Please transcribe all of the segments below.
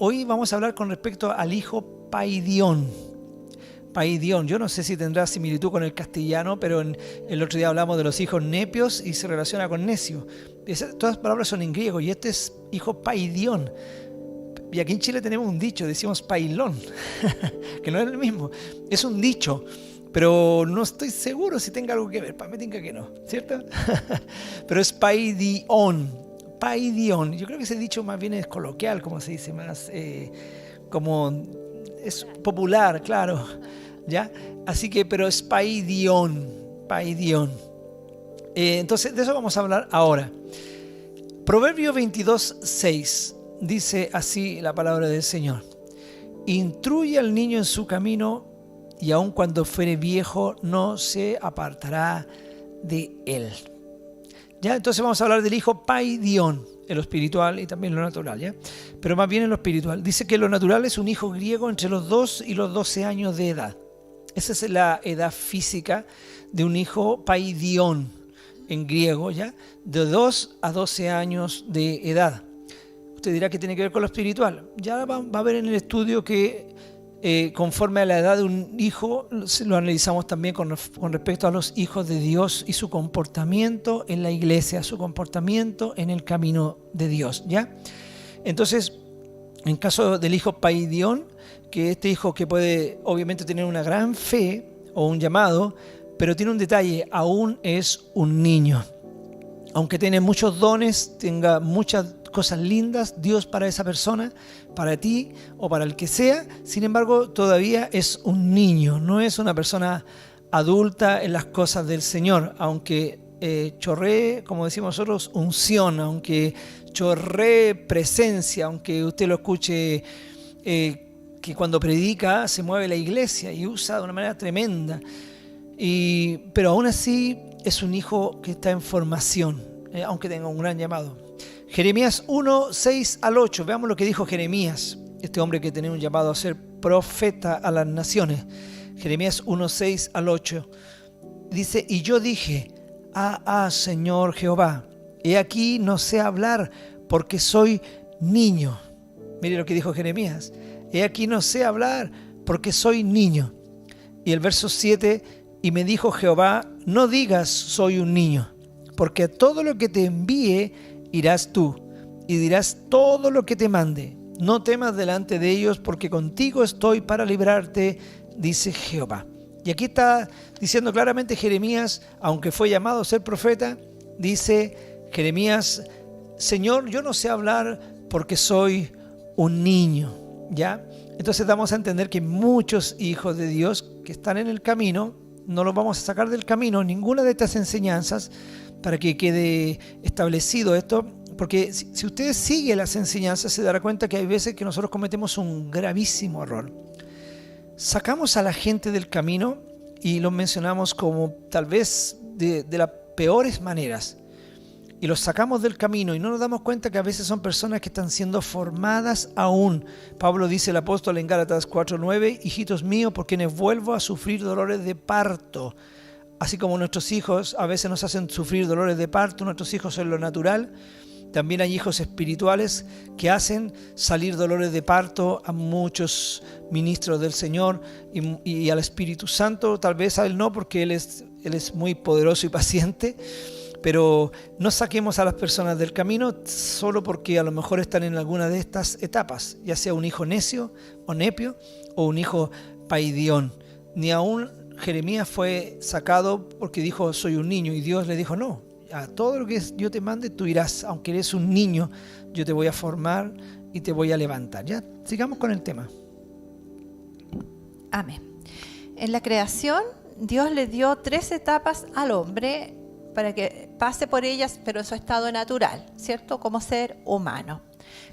Hoy vamos a hablar con respecto al hijo paidión. Paidión, yo no sé si tendrá similitud con el castellano, pero el otro día hablamos de los hijos nepios y se relaciona con necio. Todas las palabras son en griego y este es hijo paidión. Y aquí en Chile tenemos un dicho, decimos pailón, que no es el mismo, es un dicho, pero no estoy seguro si tenga algo que ver, me tinca que no, ¿cierto? Pero es paidión, paidión. Yo creo que ese dicho más bien es coloquial, como se dice, más como es popular, claro, ¿ya? Así que, pero es paidión, paidión. Entonces, de eso vamos a hablar ahora. Proverbio 22:6 dice así la palabra del Señor: instruye al niño en su camino, y aun cuando fuere viejo no se apartará de él. ¿Ya? Entonces vamos a hablar del hijo paidión, en lo espiritual y también en lo natural, ¿ya? Pero más bien en lo espiritual. Dice que lo natural es un hijo griego entre los 2 y los 12 años de edad. Esa es la edad física de un hijo paidión en griego, ¿ya? De 2 a 12 años de edad. Usted dirá que tiene que ver con lo espiritual. Ya va a ver en el estudio que conforme a la edad de un hijo, lo analizamos también con respecto a los hijos de Dios y su comportamiento en la iglesia, su comportamiento en el camino de Dios, ¿ya? Entonces, en caso del hijo paidión, que este hijo que puede obviamente tener una gran fe o un llamado, pero tiene un detalle: aún es un niño. Aunque tiene muchos dones, tenga muchas cosas lindas, Dios para esa persona, para ti o para el que sea, sin embargo todavía es un niño, no es una persona adulta en las cosas del Señor, aunque chorree, como decimos nosotros, unción, aunque chorree presencia, aunque usted lo escuche que cuando predica se mueve la iglesia y usa de una manera tremenda, pero aún así es un hijo que está en formación, aunque tenga un gran llamado. Jeremías 1:6-8, veamos lo que dijo Jeremías, este hombre que tenía un llamado a ser profeta a las naciones. Jeremías 1:6-8 dice: y yo dije, Señor Jehová, he aquí no sé hablar porque soy niño. Mire lo que dijo Jeremías: he aquí no sé hablar porque soy niño. Y el verso 7: y me dijo Jehová, no digas soy un niño, porque a todo lo que te envíe irás tú, y dirás todo lo que te mande. No temas delante de ellos, porque contigo estoy para librarte, dice Jehová. Y aquí está diciendo claramente Jeremías, aunque fue llamado a ser profeta, dice Jeremías: Señor, yo no sé hablar porque soy un niño, ¿ya? Entonces damos a entender que muchos hijos de Dios que están en el camino, no los vamos a sacar del camino, ninguna de estas enseñanzas, para que quede establecido esto, porque si usted sigue las enseñanzas se dará cuenta que hay veces que nosotros cometemos un gravísimo error. Sacamos a la gente del camino y los mencionamos como tal vez de las peores maneras, y los sacamos del camino y no nos damos cuenta que a veces son personas que están siendo formadas aún. Pablo dice, el apóstol en Gálatas 4:9, hijitos míos, por quienes vuelvo a sufrir dolores de parto. Así como nuestros hijos a veces nos hacen sufrir dolores de parto, nuestros hijos en lo natural, también hay hijos espirituales que hacen salir dolores de parto a muchos ministros del Señor y al Espíritu Santo. Tal vez a Él no, porque Él es muy poderoso y paciente, pero no saquemos a las personas del camino solo porque a lo mejor están en alguna de estas etapas, ya sea un hijo necio o nepio o un hijo paidión. Ni aún Jeremías fue sacado porque dijo soy un niño, y Dios le dijo no, a todo lo que yo te mande tú irás, aunque eres un niño yo te voy a formar y te voy a levantar. Ya, sigamos con el tema. Amén. En la creación Dios le dio 3 etapas al hombre para que pase por ellas, pero en su estado natural, ¿cierto? Como ser humano.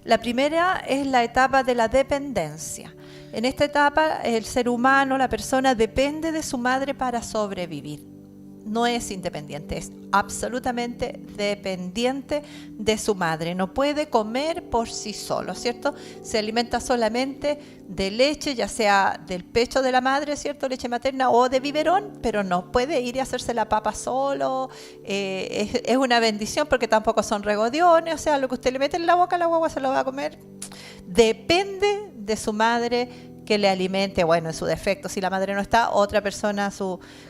La primera es la etapa de la dependencia. En esta etapa el ser humano, la persona, depende de su madre para sobrevivir. No es independiente, es absolutamente dependiente de su madre. No puede comer por sí solo, ¿cierto? Se alimenta solamente de leche, ya sea del pecho de la madre, ¿cierto? Leche materna o de biberón, pero no puede ir y hacerse la papa solo. Es una bendición porque tampoco son regodiones, o sea, lo que usted le mete en la boca, la guagua se lo va a comer depende de su madre que le alimente, bueno, en su defecto, si la madre no está, otra persona,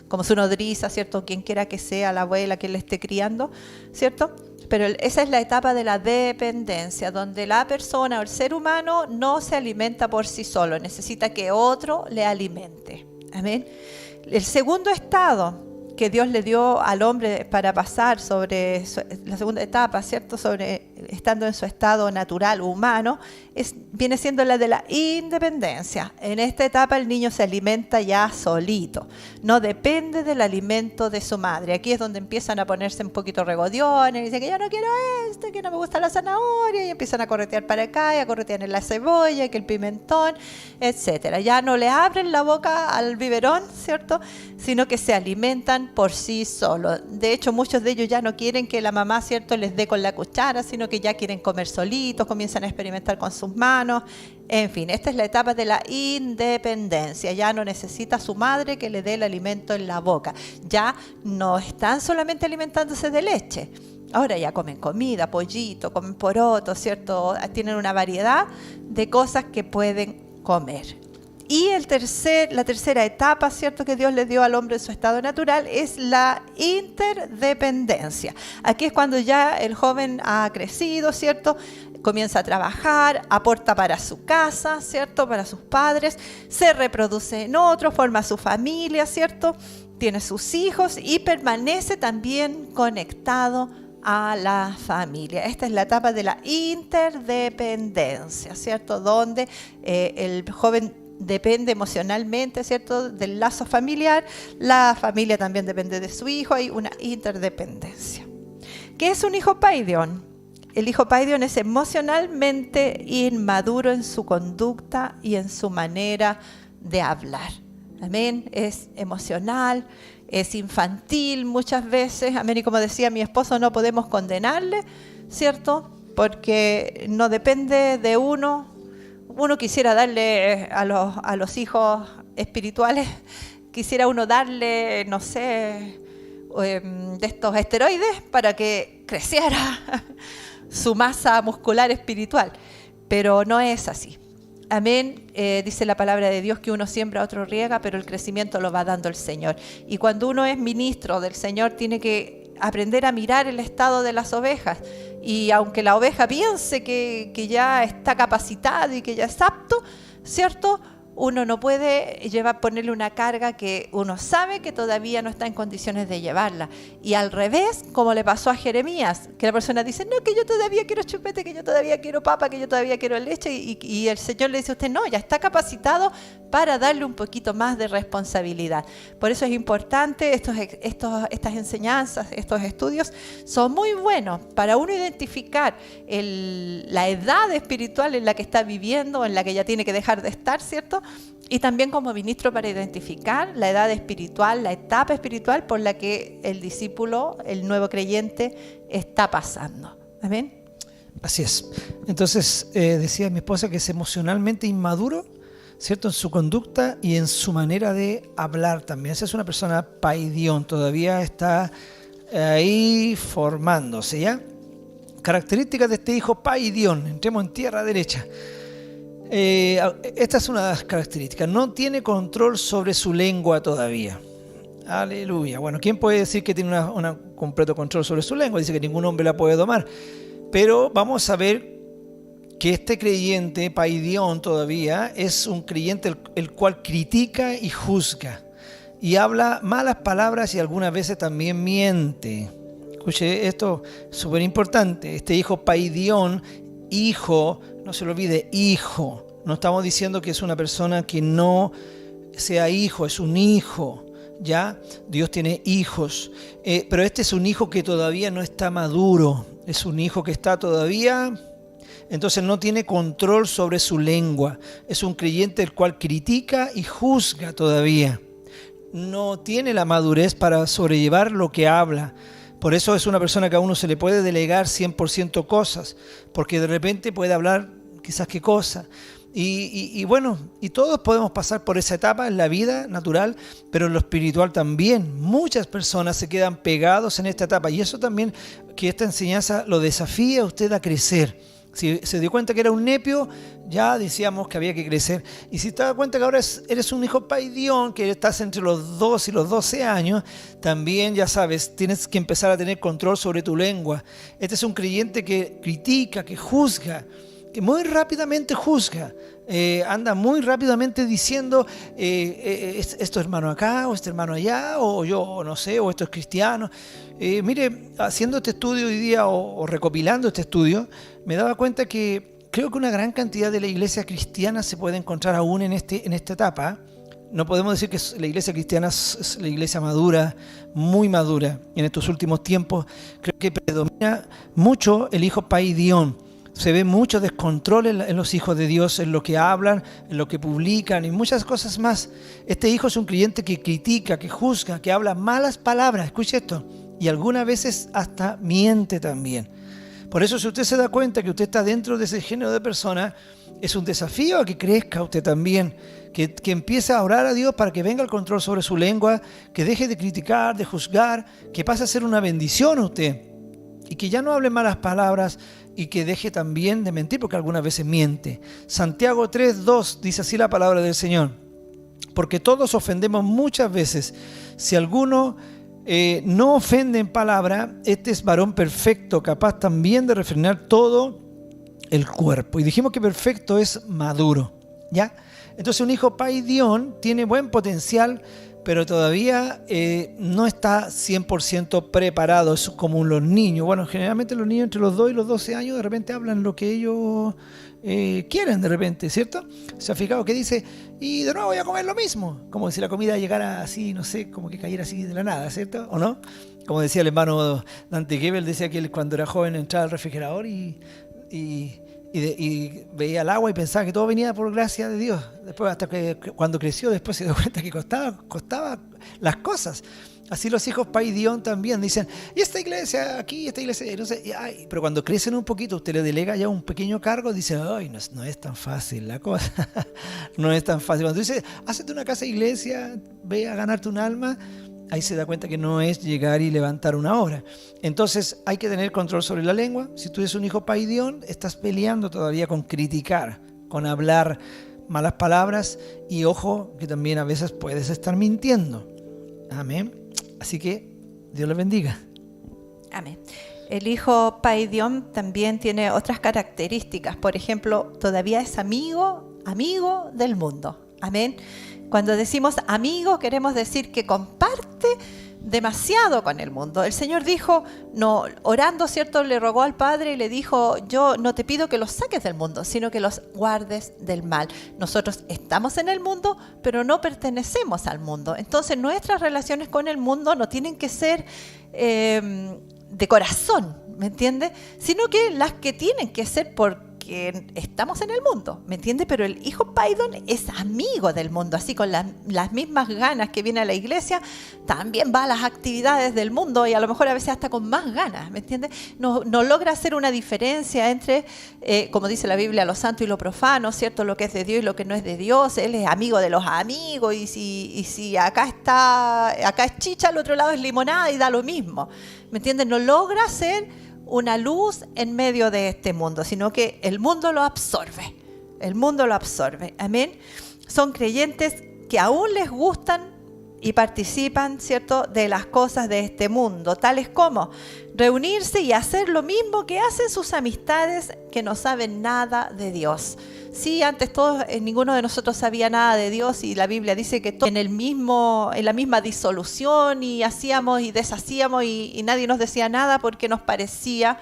como su nodriza, ¿cierto? Quien quiera que sea, la abuela que le esté criando, ¿cierto? Pero esa es la etapa de la dependencia, donde la persona o el ser humano no se alimenta por sí solo, necesita que otro le alimente. Amén. El segundo estado que Dios le dio al hombre para pasar sobre la segunda etapa, ¿cierto? Sobre estando en su estado natural, humano, viene siendo la de la independencia. En esta etapa el niño se alimenta ya solito, no depende del alimento de su madre. Aquí es donde empiezan a ponerse un poquito regodiones, y dicen que yo no quiero esto, que no me gusta la zanahoria, y empiezan a corretear para acá, y a corretear en la cebolla, que el pimentón, etcétera. Ya no le abren la boca al biberón, ¿cierto? Sino que se alimentan por sí solos. De hecho, muchos de ellos ya no quieren que la mamá, ¿cierto?, les dé con la cuchara, sino que ya quieren comer solitos, comienzan a experimentar con sus manos. En fin, esta es la etapa de la independencia. Ya no necesita a su madre que le dé el alimento en la boca. Ya no están solamente alimentándose de leche. Ahora ya comen comida, pollito, comen poroto, ¿cierto? Tienen una variedad de cosas que pueden comer. Y la tercera etapa, ¿cierto?, que Dios le dio al hombre en su estado natural es la interdependencia. Aquí es cuando ya el joven ha crecido, ¿cierto?, comienza a trabajar, aporta para su casa, ¿cierto?, para sus padres, se reproduce en otro, forma su familia, ¿cierto?, tiene sus hijos y permanece también conectado a la familia. Esta es la etapa de la interdependencia, ¿cierto?, donde el joven depende emocionalmente, ¿cierto?, del lazo familiar. La familia también depende de su hijo. Hay una interdependencia. ¿Qué es un hijo paidión? El hijo paidión es emocionalmente inmaduro en su conducta y en su manera de hablar. Amén. Es emocional, es infantil muchas veces. Amén. Y como decía mi esposo, no podemos condenarle, ¿cierto?, porque no depende de uno. Uno quisiera darle a los hijos espirituales, quisiera uno darle, no sé, de estos esteroides para que creciera su masa muscular espiritual. Pero no es así. Amén. Dice la palabra de Dios que uno siembra, otro riega, pero el crecimiento lo va dando el Señor. Y cuando uno es ministro del Señor, tiene que aprender a mirar el estado de las ovejas. Y aunque la oveja piense que ya está capacitada y que ya es apto, ¿cierto?, uno no puede ponerle una carga que uno sabe que todavía no está en condiciones de llevarla. Y al revés, como le pasó a Jeremías, que la persona dice, no, que yo todavía quiero chupete, que yo todavía quiero papa, que yo todavía quiero leche, y el Señor le dice a usted, no, ya está capacitado para darle un poquito más de responsabilidad. Por eso es importante, estas enseñanzas, estos estudios son muy buenos para uno identificar la edad espiritual en la que está viviendo, en la que ya tiene que dejar de estar, ¿cierto? Y también como ministro para identificar la edad espiritual, la etapa espiritual por la que el discípulo, el nuevo creyente, está pasando. ¿Amén? Así es. Entonces, decía mi esposa que es emocionalmente inmaduro, ¿cierto?, en su conducta y en su manera de hablar también. Esa es una persona paidión, todavía está ahí formándose, ¿ya? Características de este hijo paidión. Entremos en tierra derecha. Esta es una de las características. No tiene control sobre su lengua todavía. Aleluya. Bueno, ¿quién puede decir que tiene un completo control sobre su lengua? Dice que ningún hombre la puede domar. Pero vamos a ver que este creyente paidión todavía es un creyente el cual critica y juzga y habla malas palabras y algunas veces también miente. Escuche, esto es súper importante. Este hijo paidión, hijo, no se lo olvide, hijo. No estamos diciendo que es una persona que no sea hijo, es un hijo, ¿ya? Dios tiene hijos, pero este es un hijo que todavía no está maduro, es un hijo que está todavía, entonces no tiene control sobre su lengua, es un creyente el cual critica y juzga todavía, no tiene la madurez para sobrellevar lo que habla. Por eso es una persona que a uno se le puede delegar 100% cosas, porque de repente puede hablar quizás qué cosa. Y bueno, y todos podemos pasar por esa etapa en la vida natural, pero en lo espiritual también. Muchas personas se quedan pegados en esta etapa y eso también, que esta enseñanza lo desafía a usted a crecer. Si se dio cuenta que era un nepio, ya decíamos que había que crecer. Y si te das cuenta que ahora eres un hijo paidión, que estás entre los 2 y los 12 años, también ya sabes, tienes que empezar a tener control sobre tu lengua. Este es un creyente que critica, que juzga, que muy rápidamente juzga. Anda muy rápidamente diciendo esto hermano acá, o este hermano allá, o yo no sé, o esto es cristiano. Mire, haciendo este estudio hoy día o recopilando este estudio, me daba cuenta que creo que una gran cantidad de la iglesia cristiana se puede encontrar aún en esta etapa. No podemos decir que la iglesia cristiana es la iglesia madura, muy madura. En estos últimos tiempos creo que predomina mucho el hijo paidión. Se ve mucho descontrol en los hijos de Dios, en lo que hablan, en lo que publican y muchas cosas más. Este hijo es un creyente que critica, que juzga, que habla malas palabras, escuche esto, y algunas veces hasta miente también. Por eso, si usted se da cuenta que usted está dentro de ese género de persona, es un desafío a que crezca usted también, que empiece a orar a Dios para que venga el control sobre su lengua, que deje de criticar, de juzgar, que pase a ser una bendición a usted y que ya no hable malas palabras y que deje también de mentir, porque algunas veces miente. Santiago 3:2 dice así la palabra del Señor: porque todos ofendemos muchas veces. Si alguno no ofende en palabra, este es varón perfecto, capaz también de refrenar todo el cuerpo. Y dijimos que perfecto es maduro, ¿ya? Entonces un hijo paidión tiene buen potencial, pero todavía no está 100% preparado. Es como los niños. Bueno, generalmente los niños entre los 2 y los 12 años de repente hablan lo que ellos quieren de repente, ¿cierto? ¿Se ha fijado que dice, y de nuevo voy a comer lo mismo? Como si la comida llegara así, no sé, como que cayera así de la nada, ¿cierto? ¿O no? Como decía el hermano Dante Gebel, decía que él cuando era joven entraba al refrigerador y veía el agua y pensaba que todo venía por gracia de Dios. Después, hasta que cuando creció, después se dio cuenta que costaba las cosas. Así los hijos paidión también dicen, y esta iglesia aquí, esta iglesia, no sé, pero cuando crecen un poquito, usted le delega ya un pequeño cargo, dice, ay, no es tan fácil la cosa. No es tan fácil. Cuando dice, hazte una casa iglesia, ve a ganarte un alma, ahí se da cuenta que no es llegar y levantar una obra. Entonces hay que tener control sobre la lengua. Si tú eres un hijo paidión, estás peleando todavía con criticar, con hablar malas palabras, y ojo que también a veces puedes estar mintiendo. Amén. Así que Dios les bendiga. Amén. El hijo paidión también tiene otras características. Por ejemplo, todavía es amigo del mundo. Amén. Cuando decimos amigo, queremos decir que comparte demasiado con el mundo. El Señor dijo, no, orando, ¿cierto? Le rogó al Padre y le dijo, yo no te pido que los saques del mundo, sino que los guardes del mal. Nosotros estamos en el mundo, pero no pertenecemos al mundo. Entonces nuestras relaciones con el mundo no tienen que ser de corazón, ¿me entiende? Sino que las que tienen que ser porque estamos en el mundo, ¿me entiende? Pero el hijo paidión es amigo del mundo, así con las mismas ganas que viene a la iglesia, también va a las actividades del mundo y a lo mejor a veces hasta con más ganas, ¿me entiende? No logra hacer una diferencia entre, como dice la Biblia, lo santo y lo profano, ¿cierto? Lo que es de Dios y lo que no es de Dios. Él es amigo de los amigos y si acá es chicha, al otro lado es limonada y da lo mismo, ¿me entiende? No logra ser una luz en medio de este mundo, sino que el mundo lo absorbe. El mundo lo absorbe. Amén. Son creyentes que aún les gustan y participan, ¿cierto?, de las cosas de este mundo, tales como reunirse y hacer lo mismo que hacen sus amistades que no saben nada de Dios. Sí, antes ninguno de nosotros sabía nada de Dios y la Biblia dice que todos en la misma disolución y hacíamos y deshacíamos y nadie nos decía nada porque nos parecía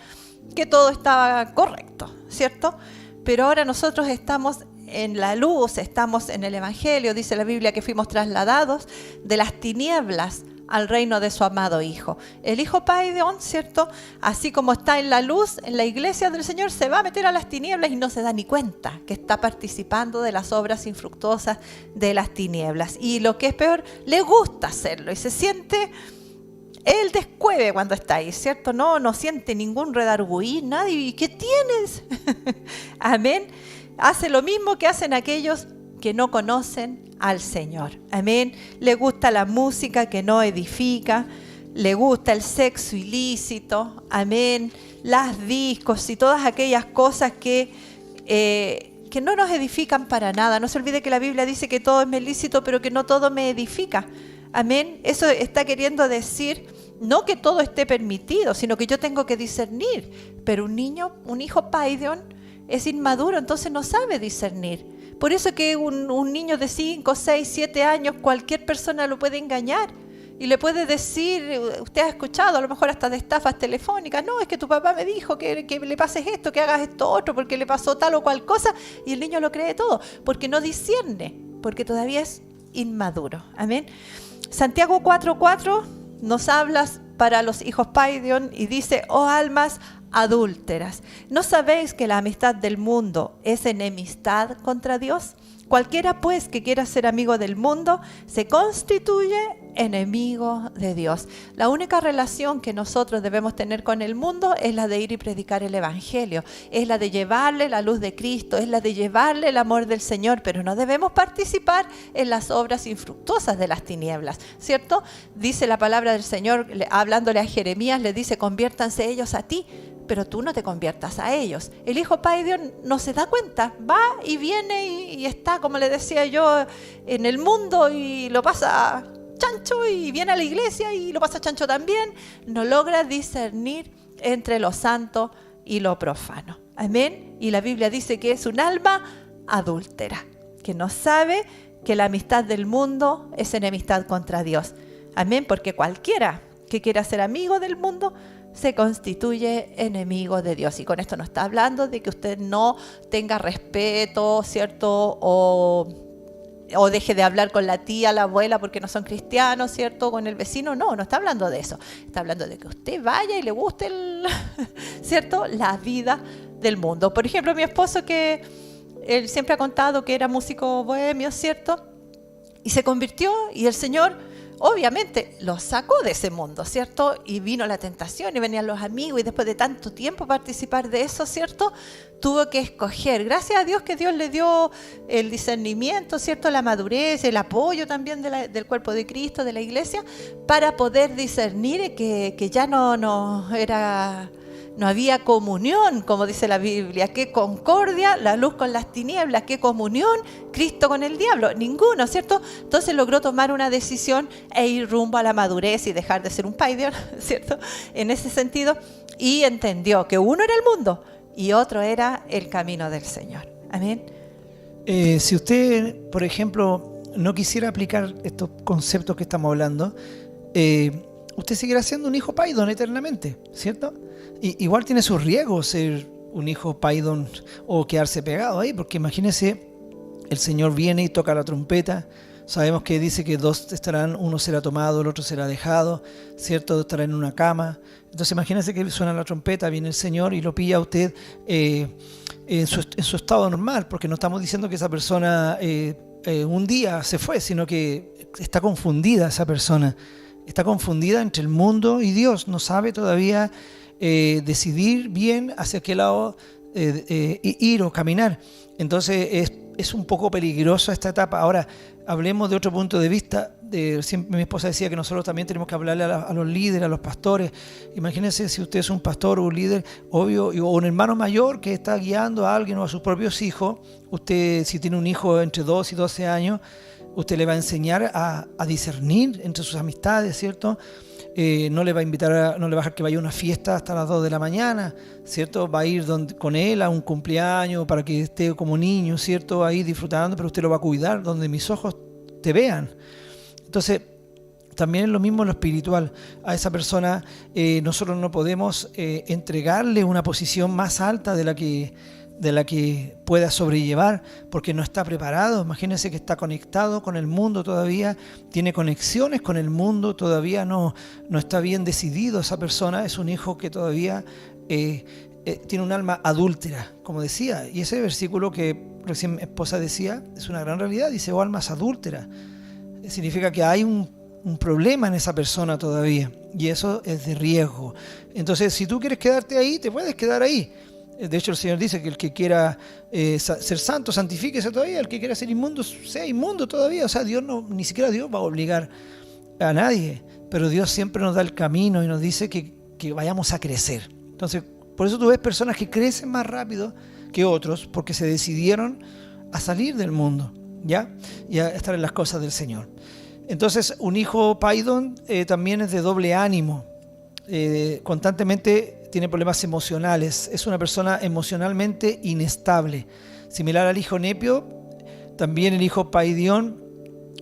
que todo estaba correcto, ¿cierto? Pero ahora nosotros estamos en la luz, estamos en el Evangelio. Dice la Biblia que fuimos trasladados de las tinieblas al reino de su amado Hijo. El hijo paidión, ¿cierto? Así como está en la luz, en la iglesia del Señor, se va a meter a las tinieblas y no se da ni cuenta que está participando de las obras infructuosas de las tinieblas. Y lo que es peor, le gusta hacerlo y se siente el descueve cuando está ahí, ¿cierto? No siente ningún redarguir, nadie. ¿Y qué tienes? Amén. Hace lo mismo que hacen aquellos que no conocen al Señor. Amén. Le gusta la música que no edifica, le gusta el sexo ilícito. Amén. las discos y todas aquellas cosas que no nos edifican para nada. No se olvide que la Biblia dice que todo es me lícito, pero que no todo me edifica. Amén. Eso está queriendo decir no que todo esté permitido, sino que yo tengo que discernir. Pero un hijo paidion es inmaduro, entonces no sabe discernir. Por eso que un niño de 5, 6, 7 años, cualquier persona lo puede engañar. Y le puede decir, usted ha escuchado a lo mejor hasta de estafas telefónicas, no, es que tu papá me dijo que le pases esto, que hagas esto otro, porque le pasó tal o cual cosa, y el niño lo cree todo, porque no discierne, porque todavía es inmaduro. Amén. Santiago 4:4 nos habla para los hijos paidion y dice, oh almas adúlteras, ¿no sabéis que la amistad del mundo es enemistad contra Dios? Cualquiera pues que quiera ser amigo del mundo se constituye enemigo de Dios. La única relación que nosotros debemos tener con el mundo es la de ir y predicar el evangelio, es la de llevarle la luz de Cristo, es la de llevarle el amor del Señor, pero no debemos participar en las obras infructuosas de las tinieblas, ¿cierto? Dice la palabra del Señor, hablándole a Jeremías, le dice, conviértanse ellos a ti, pero tú no te conviertas a ellos. El hijo paidion no se da cuenta, va y viene y está, como le decía yo, en el mundo y lo pasa chancho y viene a la iglesia y lo pasa chancho también. No logra discernir entre lo santo y lo profano. Amén. Y la Biblia dice que es un alma adúltera, que no sabe que la amistad del mundo es enemistad contra Dios. Amén. Porque cualquiera que quiera ser amigo del mundo se constituye enemigo de Dios. Y con esto no está hablando de que usted no tenga respeto, ¿cierto? O deje de hablar con la tía, la abuela porque no son cristianos, ¿cierto? Con el vecino, no está hablando de eso. Está hablando de que usted vaya y le guste, ¿cierto? La vida del mundo. Por ejemplo, mi esposo, que él siempre ha contado que era músico bohemio, ¿cierto? Y se convirtió y el Señor obviamente lo sacó de ese mundo, ¿cierto? Y vino la tentación y venían los amigos y después de tanto tiempo participar de eso, ¿cierto? Tuvo que escoger. Gracias a Dios que Dios le dio el discernimiento, ¿cierto? La madurez, el apoyo también del cuerpo de Cristo, de la iglesia, para poder discernir que ya no había comunión, como dice la Biblia. ¿Qué concordia? La luz con las tinieblas. ¿Qué comunión? Cristo con el diablo. Ninguno, ¿cierto? Entonces logró tomar una decisión e ir rumbo a la madurez y dejar de ser un paidion, ¿cierto? En ese sentido. Y entendió que uno era el mundo y otro era el camino del Señor. Amén. Si usted, por ejemplo, no quisiera aplicar estos conceptos que estamos hablando, usted seguirá siendo un hijo paidion eternamente, ¿cierto? Igual tiene sus riesgos ser un hijo paidion o quedarse pegado ahí, porque imagínese, el Señor viene y toca la trompeta. Sabemos que dice que dos estarán, uno será tomado, el otro será dejado, ¿cierto? Estará en una cama. Entonces imagínese que suena la trompeta, viene el Señor y lo pilla a usted en su estado normal, porque no estamos diciendo que esa persona un día se fue, sino que está confundida esa persona. Está confundida entre el mundo y Dios, no sabe todavía decidir bien hacia qué lado ir o caminar. Entonces es un poco peligrosa esta etapa. Ahora, hablemos de otro punto de vista. Siempre mi esposa decía que nosotros también tenemos que hablarle a los líderes, a los pastores. Imagínense si usted es un pastor o un líder, obvio, o un hermano mayor que está guiando a alguien o a sus propios hijos. Usted, si tiene un hijo entre 2 y 12 años, usted le va a enseñar a discernir entre sus amistades, ¿cierto? No le va a invitar, no le va a dejar que vaya a una fiesta hasta las 2 de la mañana, ¿cierto? Va a ir con él a un cumpleaños para que esté como niño, ¿cierto? Ahí disfrutando, pero usted lo va a cuidar donde mis ojos te vean. Entonces, también es lo mismo en lo espiritual. A esa persona nosotros no podemos entregarle una posición más alta de la que pueda sobrellevar, porque no está preparado. Imagínense que está conectado con el mundo todavía, tiene conexiones con el mundo, todavía no está bien decidido. Esa persona es un hijo que todavía tiene un alma adúltera, como decía, y ese versículo que recién mi esposa decía es una gran realidad. Dice, oh almas adúlteras, significa que hay un problema en esa persona todavía, y eso es de riesgo. Entonces, si tú quieres quedarte ahí, te puedes quedar ahí. De hecho, el Señor dice que el que quiera ser santo, santifíquese todavía. El que quiera ser inmundo, sea inmundo todavía. O sea, ni siquiera Dios va a obligar a nadie. Pero Dios siempre nos da el camino y nos dice que vayamos a crecer. Entonces, Por eso tú ves personas que crecen más rápido que otros porque se decidieron a salir del mundo, ¿ya? Y a estar en las cosas del Señor. Entonces, un hijo Paidon también es de doble ánimo. Constantemente tiene problemas emocionales. Es una persona emocionalmente inestable. Similar al hijo Nepio, también el hijo Paidión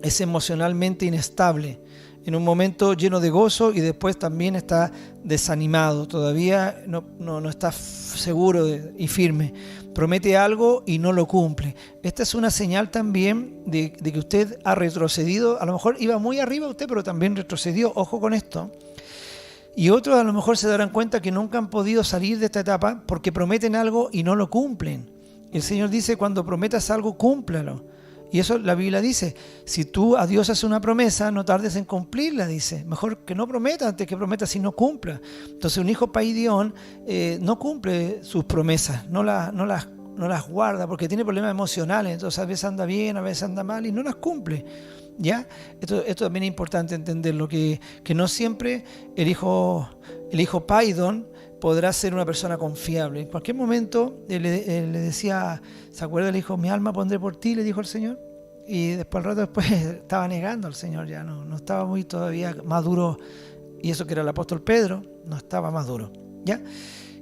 es emocionalmente inestable. En un momento lleno de gozo y después también está desanimado. Todavía no está seguro y firme. Promete algo y no lo cumple. Esta es una señal también de que usted ha retrocedido. A lo mejor iba muy arriba usted, pero también retrocedió. Ojo con esto. Y otros a lo mejor se darán cuenta que nunca han podido salir de esta etapa porque prometen algo y no lo cumplen. El Señor dice, cuando prometas algo, cúmplalo. Y eso la Biblia dice, si tú a Dios haces una promesa, no tardes en cumplirla, dice. Mejor que no prometas antes que prometas y no cumpla. Entonces un hijo Paidión no cumple sus promesas, no las guarda porque tiene problemas emocionales. Entonces a veces anda bien, a veces anda mal y no las cumple. ¿Ya? Esto también es importante entenderlo, que no siempre el hijo Paidón podrá ser una persona confiable. En cualquier momento él le decía, ¿se acuerda? Le dijo, mi alma pondré por ti, le dijo el Señor. Y después al rato después estaba negando al Señor, ya no estaba muy todavía maduro. Y eso que era el apóstol Pedro, no estaba maduro. ¿Ya?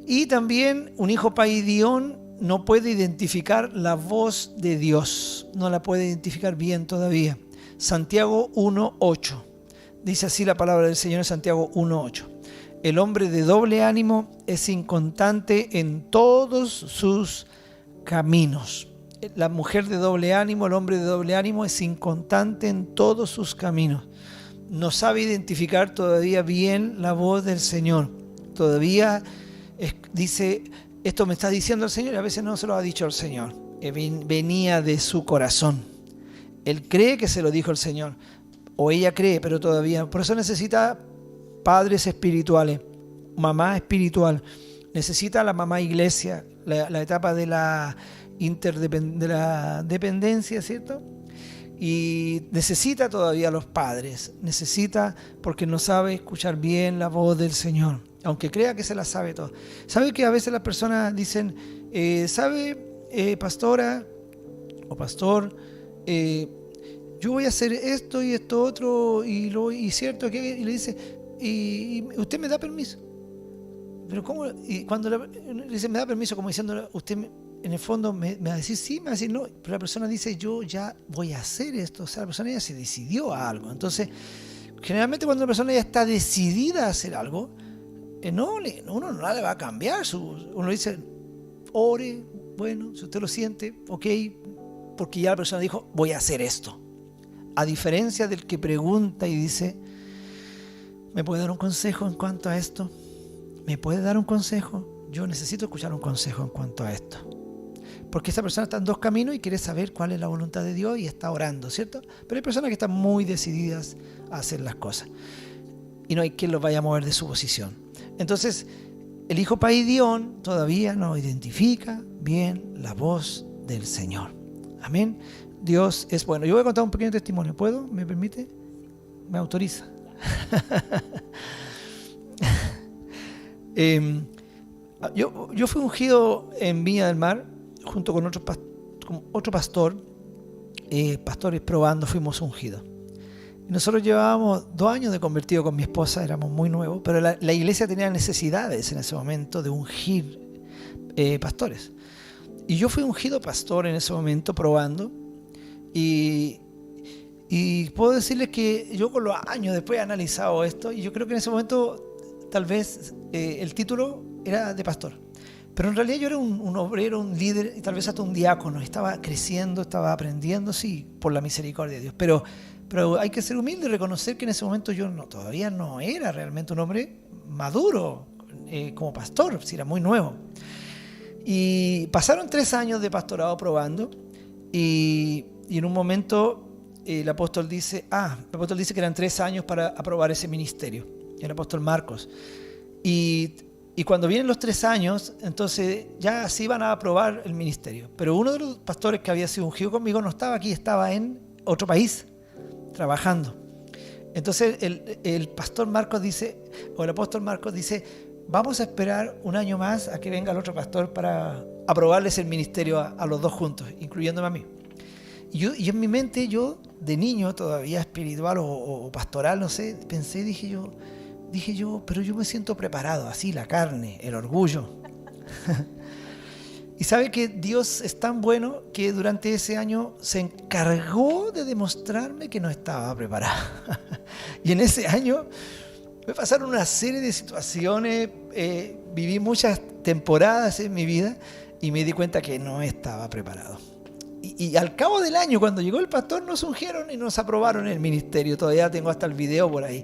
Y también un hijo Paidión no puede identificar la voz de Dios, no la puede identificar bien todavía. Santiago 1:8. Dice así la palabra del Señor en Santiago 1:8. El hombre de doble ánimo es inconstante en todos sus caminos. La mujer de doble ánimo, el hombre de doble ánimo es inconstante en todos sus caminos. No sabe identificar todavía bien la voz del Señor. Todavía dice, esto me está diciendo el Señor, y a veces no se lo ha dicho el Señor. Venía de su corazón. Él cree que se lo dijo el Señor, o ella cree, pero todavía. Por eso necesita padres espirituales, mamá espiritual. Necesita la mamá iglesia, la etapa de la dependencia, ¿cierto? Y necesita todavía los padres. Necesita porque no sabe escuchar bien la voz del Señor, aunque crea que se la sabe todo. ¿Sabe que a veces las personas dicen, pastora o pastor, yo voy a hacer esto y esto otro y cierto que y le dice, y usted me da permiso? Pero ¿cómo? Y cuando le dice me da permiso, como diciendo, usted en el fondo me va a decir sí, me va a decir no, pero la persona dice yo ya voy a hacer esto. O sea, la persona ya se decidió a algo. Entonces generalmente cuando la persona ya está decidida a hacer algo, uno no le va a cambiar. Uno dice ore, bueno, si usted lo siente, ok, porque ya la persona dijo voy a hacer esto. A diferencia del que pregunta y dice, ¿me puede dar un consejo en cuanto a esto? ¿Me puede dar un consejo? Yo necesito escuchar un consejo en cuanto a esto. Porque esa persona está en dos caminos y quiere saber cuál es la voluntad de Dios y está orando, ¿cierto? Pero hay personas que están muy decididas a hacer las cosas. Y no hay quien los vaya a mover de su posición. Entonces, el hijo Paidión todavía no identifica bien la voz del Señor. Amén. Dios es bueno. Yo voy a contar un pequeño testimonio. ¿Puedo? ¿Me permite? ¿Me autoriza? Yo fui ungido en Viña del Mar junto con otro pastor. Pastores probando, fuimos ungidos. Nosotros llevábamos 2 años de convertido con mi esposa, éramos muy nuevos, pero la iglesia tenía necesidades en ese momento de ungir pastores. Y yo fui ungido pastor en ese momento probando. Y puedo decirles que yo con los años después he analizado esto y yo creo que en ese momento tal vez el título era de pastor, pero en realidad yo era un obrero, un líder y tal vez hasta un diácono. Estaba creciendo, estaba aprendiendo, sí, por la misericordia de Dios, pero hay que ser humilde y reconocer que en ese momento yo todavía no era realmente un hombre maduro como pastor, si era muy nuevo. Y pasaron 3 años de pastorado probando y en un momento el apóstol dice que eran 3 años para aprobar ese ministerio, el apóstol Marcos. Y cuando vienen los 3 años, entonces ya se iban a aprobar el ministerio. Pero uno de los pastores que había sido ungido conmigo no estaba aquí, estaba en otro país, trabajando. Entonces el pastor Marcos dice, o el apóstol Marcos dice, vamos a esperar un año más a que venga el otro pastor para aprobarles el ministerio a los dos juntos, incluyéndome a mí. Y en mi mente, yo de niño, todavía espiritual o pastoral, no sé, pensé, dije yo, pero yo me siento preparado, así la carne, el orgullo. Y sabe que Dios es tan bueno que durante ese año se encargó de demostrarme que no estaba preparado. Y en ese año me pasaron una serie de situaciones, viví muchas temporadas en mi vida y me di cuenta que no estaba preparado. Y al cabo del año, cuando llegó el pastor, nos ungieron y nos aprobaron el ministerio. Todavía tengo hasta el video por ahí.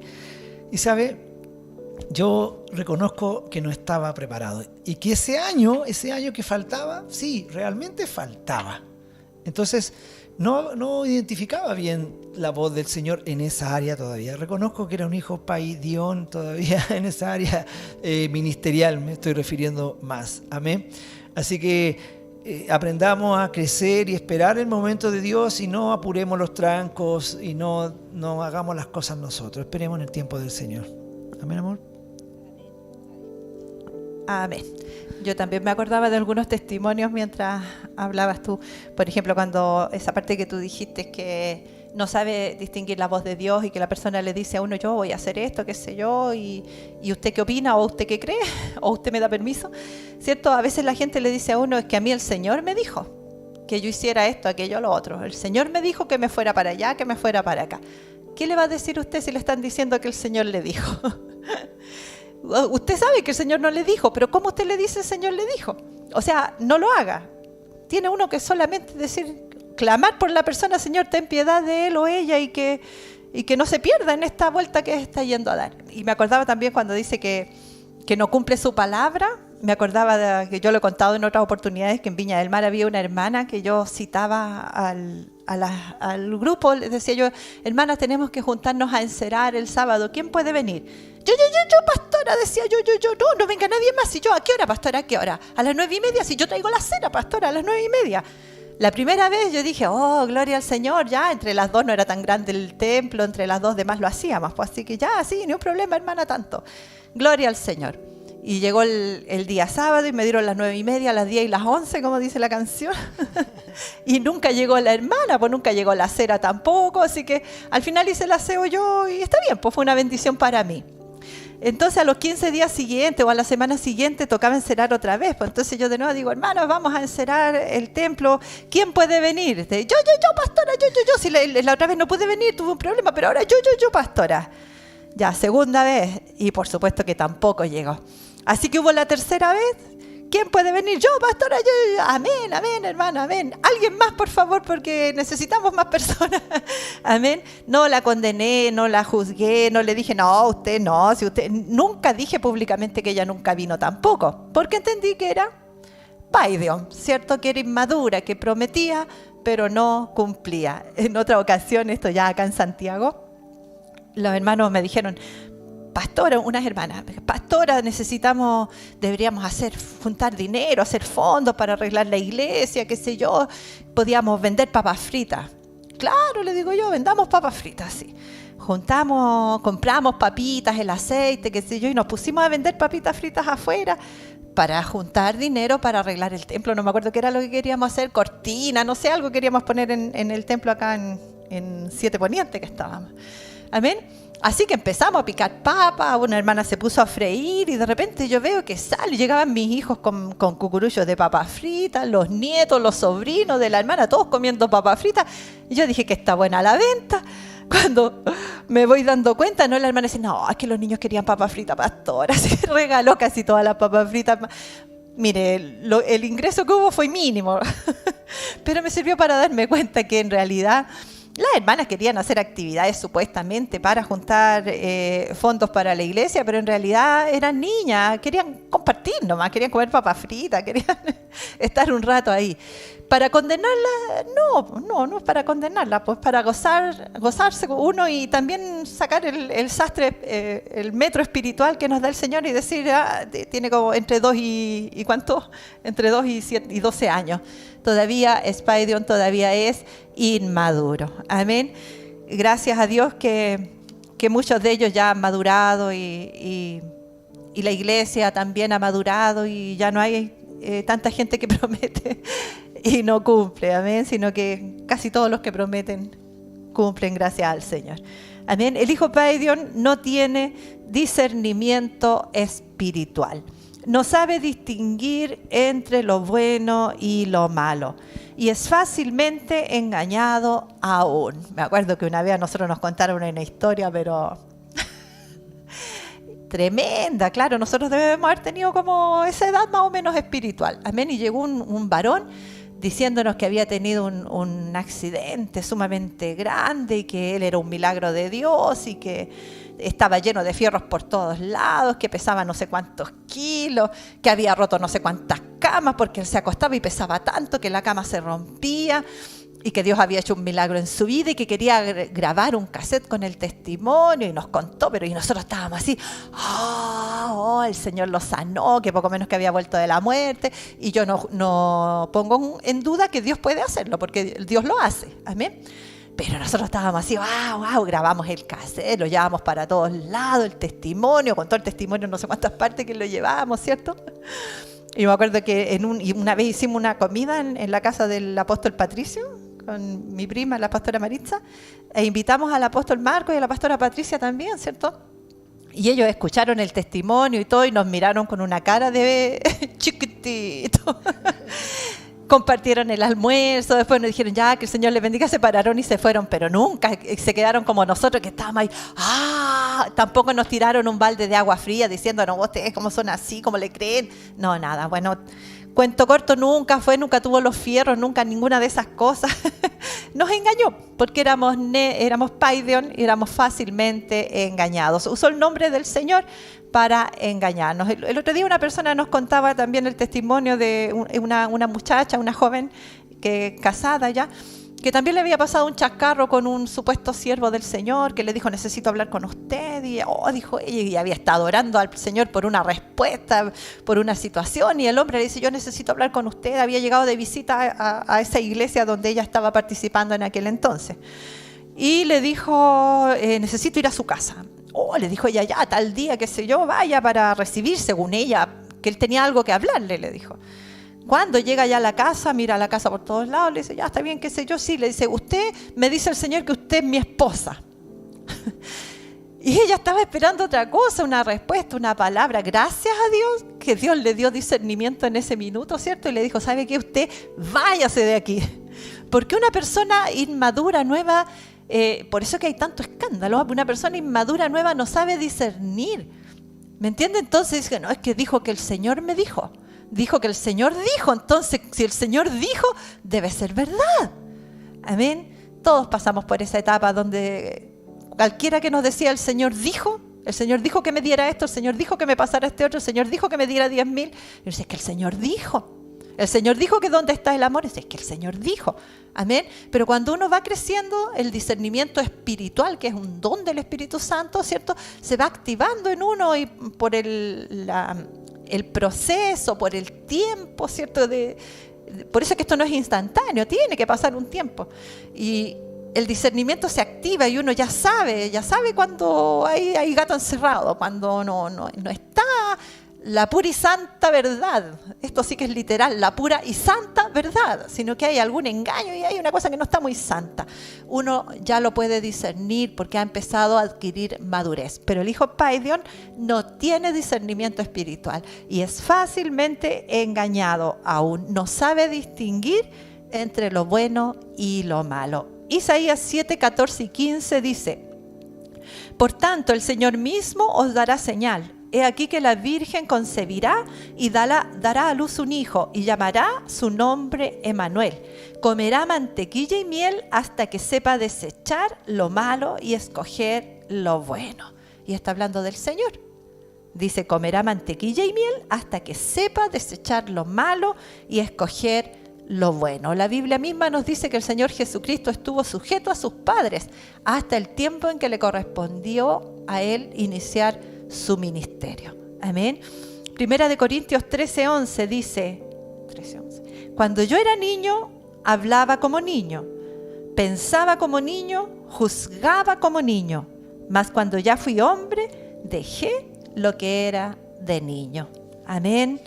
Y sabe, yo reconozco que no estaba preparado. Y que ese año que faltaba, sí, realmente faltaba. Entonces, no identificaba bien la voz del Señor en esa área todavía. Reconozco que era un hijo paidión todavía en esa área ministerial, me estoy refiriendo más. Amén. Así que aprendamos a crecer y esperar el momento de Dios y no apuremos los trancos y no hagamos las cosas nosotros. Esperemos en el tiempo del Señor. Amén, amor. Amén. Yo también me acordaba de algunos testimonios mientras hablabas tú. Por ejemplo, cuando esa parte que tú dijiste que no sabe distinguir la voz de Dios y que la persona le dice a uno, yo voy a hacer esto, qué sé yo, y usted qué opina, o usted qué cree, o usted me da permiso, ¿cierto? A veces la gente le dice a uno, es que a mí el Señor me dijo que yo hiciera esto, aquello, lo otro. El Señor me dijo que me fuera para allá, que me fuera para acá. ¿Qué le va a decir usted si le están diciendo que el Señor le dijo? Usted sabe que el Señor no le dijo, pero ¿cómo usted le dice el Señor le dijo? O sea, no lo haga. Tiene uno que solamente decir, clamar por la persona, Señor, ten piedad de él o ella y que no se pierda en esta vuelta que está yendo a dar. Y me acordaba también cuando dice que no cumple su palabra. Me acordaba de que yo lo he contado en otras oportunidades, que en Viña del Mar había una hermana que yo citaba al grupo, les decía yo, hermanas, tenemos que juntarnos a encerar el sábado, ¿quién puede venir? Yo, pastora, decía yo, no venga nadie más. Y yo, ¿a qué hora, pastora? ¿A qué hora? A las 9:30, si yo traigo la cena, pastora, a las 9:30. La primera vez yo dije, oh, gloria al Señor, ya, entre las dos no era tan grande el templo, entre las dos demás lo hacíamos, pues así que ya, sí, ni un problema, hermana, tanto. Gloria al Señor. Y llegó el día sábado y me dieron las 9:30, las 10 y las 11, como dice la canción. Y nunca llegó la hermana, pues nunca llegó la cera tampoco, así que al final hice el aseo yo y está bien, pues fue una bendición para mí. Entonces a los 15 días siguientes o a la semana siguiente tocaba encerar otra vez. Pues entonces yo de nuevo digo, hermanos, vamos a encerar el templo. ¿Quién puede venir? Yo, pastora, yo. Si la otra vez no pude venir, tuve un problema, pero ahora yo, pastora. Ya, segunda vez. Y por supuesto que tampoco llegó. Así que hubo la tercera vez. ¿Quién puede venir? Yo, pastora, yo. Amén, hermano, amén. Alguien más, por favor, porque necesitamos más personas. Amén. No la condené, no la juzgué, no le dije, no, usted no. Si usted nunca dije públicamente que ella nunca vino tampoco, porque entendí que era paidión, ¿cierto? Que era inmadura, que prometía, pero no cumplía. En otra ocasión, esto ya acá en Santiago, los hermanos me dijeron, pastora, unas hermanas, pastora, deberíamos juntar dinero, hacer fondos para arreglar la iglesia, qué sé yo, podíamos vender papas fritas. Claro, le digo yo, vendamos papas fritas, sí. Compramos papitas, el aceite, qué sé yo, y nos pusimos a vender papitas fritas afuera para juntar dinero para arreglar el templo. No me acuerdo qué era lo que queríamos hacer, cortina, no sé, algo queríamos poner en el templo acá en Siete Poniente que estábamos. Amén. Así que empezamos a picar papas, una hermana se puso a freír y de repente yo veo que llegaban mis hijos con cucuruchos de papas fritas, los nietos, los sobrinos de la hermana, todos comiendo papas fritas. Y yo dije que está buena la venta. Cuando me voy dando cuenta, ¿no? La hermana dice, no, es que los niños querían papas fritas, pastora. Así que regaló casi todas las papas fritas. Mire, el ingreso que hubo fue mínimo, pero me sirvió para darme cuenta que en realidad las hermanas querían hacer actividades supuestamente para juntar fondos para la iglesia, pero en realidad eran niñas, querían compartir nomás, querían comer papas fritas, querían estar un rato ahí. ¿Para condenarla? No es para condenarla, pues para gozarse uno y también sacar el sastre, el metro espiritual que nos da el Señor y decir, tiene como entre 2 y ¿cuánto? Entre 2 y 12 años. Todavía es paidión, todavía es inmaduro. Amén. Gracias a Dios que muchos de ellos ya han madurado y y la iglesia también ha madurado y ya no hay tanta gente que promete y no cumple, amén, sino que casi todos los que prometen cumplen gracias al Señor. Amén. El hijo Paidión no tiene discernimiento espiritual. No sabe distinguir entre lo bueno y lo malo. Y es fácilmente engañado aún. Me acuerdo que una vez a nosotros nos contaron una historia, pero tremenda. Claro, nosotros debemos haber tenido como esa edad más o menos espiritual. Amén. Y llegó un varón diciéndonos que había tenido un accidente sumamente grande y que él era un milagro de Dios y que estaba lleno de fierros por todos lados, que pesaba no sé cuántos kilos, que había roto no sé cuántas camas porque él se acostaba y pesaba tanto que la cama se rompía y que Dios había hecho un milagro en su vida y que quería grabar un cassette con el testimonio y nos contó, pero y nosotros estábamos así, el Señor lo sanó, que poco menos que había vuelto de la muerte, y yo no pongo en duda que Dios puede hacerlo, porque Dios lo hace, amén. Pero nosotros estábamos así, wow, grabamos el cassette, lo llevamos para todos lados, el testimonio, con todo el testimonio, no sé cuántas partes que lo llevábamos, ¿cierto? Y me acuerdo que una vez hicimos una comida en la casa del apóstol Patricio, con mi prima, la pastora Maritza, e invitamos al apóstol Marco y a la pastora Patricia también, ¿cierto? Y ellos escucharon el testimonio y todo, y nos miraron con una cara de chiquitito. Compartieron el almuerzo, después nos dijeron ya que el Señor les bendiga, se pararon y se fueron, pero nunca se quedaron como nosotros que estábamos ahí. Tampoco nos tiraron un balde de agua fría diciéndonos, ustedes cómo son así, cómo le creen. No, nada, bueno, cuento corto, nunca tuvo los fierros, nunca ninguna de esas cosas. Nos engañó, porque éramos Paidión y éramos fácilmente engañados. Usó el nombre del Señor para engañarnos. El otro día una persona nos contaba también el testimonio de una muchacha, una joven casada ya, que también le había pasado un chascarro con un supuesto siervo del Señor, que le dijo, necesito hablar con usted, y dijo ella, y había estado orando al Señor por una respuesta, por una situación, y el hombre le dice, yo necesito hablar con usted. Había llegado de visita a esa iglesia donde ella estaba participando en aquel entonces, y le dijo, necesito ir a su casa. Le dijo ella, ya, tal día, qué sé yo, vaya para recibir, según ella, que él tenía algo que hablarle, le dijo. Cuando llega ya a la casa, mira la casa por todos lados, le dice, ya está bien, qué sé yo, sí, le dice, usted, me dice el Señor que usted es mi esposa. Y ella estaba esperando otra cosa, una respuesta, una palabra. Gracias a Dios, que Dios le dio discernimiento en ese minuto, ¿cierto? Y le dijo, ¿sabe qué? Usted váyase de aquí. Porque una persona inmadura, nueva, por eso que hay tanto escándalo, una persona inmadura, nueva, no sabe discernir. ¿Me entiende? Entonces dice, no, es que dijo que el Señor me dijo. Dijo que el Señor dijo, entonces si el Señor dijo, debe ser verdad. Amén. Todos pasamos por esa etapa donde cualquiera que nos decía el Señor dijo que me diera esto, el Señor dijo que me pasara este otro, el Señor dijo que me diera 10,000. Y dice, es que el Señor dijo. El Señor dijo que dónde está el amor, es que el Señor dijo. Amén. Pero cuando uno va creciendo, el discernimiento espiritual, que es un don del Espíritu Santo, ¿cierto? Se va activando en uno y por el proceso, por el tiempo, ¿cierto? Por eso es que esto no es instantáneo, tiene que pasar un tiempo. Y el discernimiento se activa y uno ya sabe cuando hay gato encerrado, cuando no está la pura y santa verdad. Esto sí que es literal, la pura y santa verdad, sino que hay algún engaño y hay una cosa que no está muy santa. Uno ya lo puede discernir porque ha empezado a adquirir madurez. Pero el hijo Paidión no tiene discernimiento espiritual y es fácilmente engañado aún. No sabe distinguir entre lo bueno y lo malo. Isaías 7, 14 y 15 dice, por tanto el Señor mismo os dará señal. He aquí que la Virgen concebirá y dará a luz un hijo y llamará su nombre Emmanuel. Comerá mantequilla y miel hasta que sepa desechar lo malo y escoger lo bueno. Y está hablando del Señor. Dice, comerá mantequilla y miel hasta que sepa desechar lo malo y escoger lo bueno. La Biblia misma nos dice que el Señor Jesucristo estuvo sujeto a sus padres hasta el tiempo en que le correspondió a Él iniciar su ministerio. Amén. Primera de Corintios 13:11 dice, cuando yo era niño, hablaba como niño, pensaba como niño, juzgaba como niño, mas cuando ya fui hombre, dejé lo que era de niño. Amén.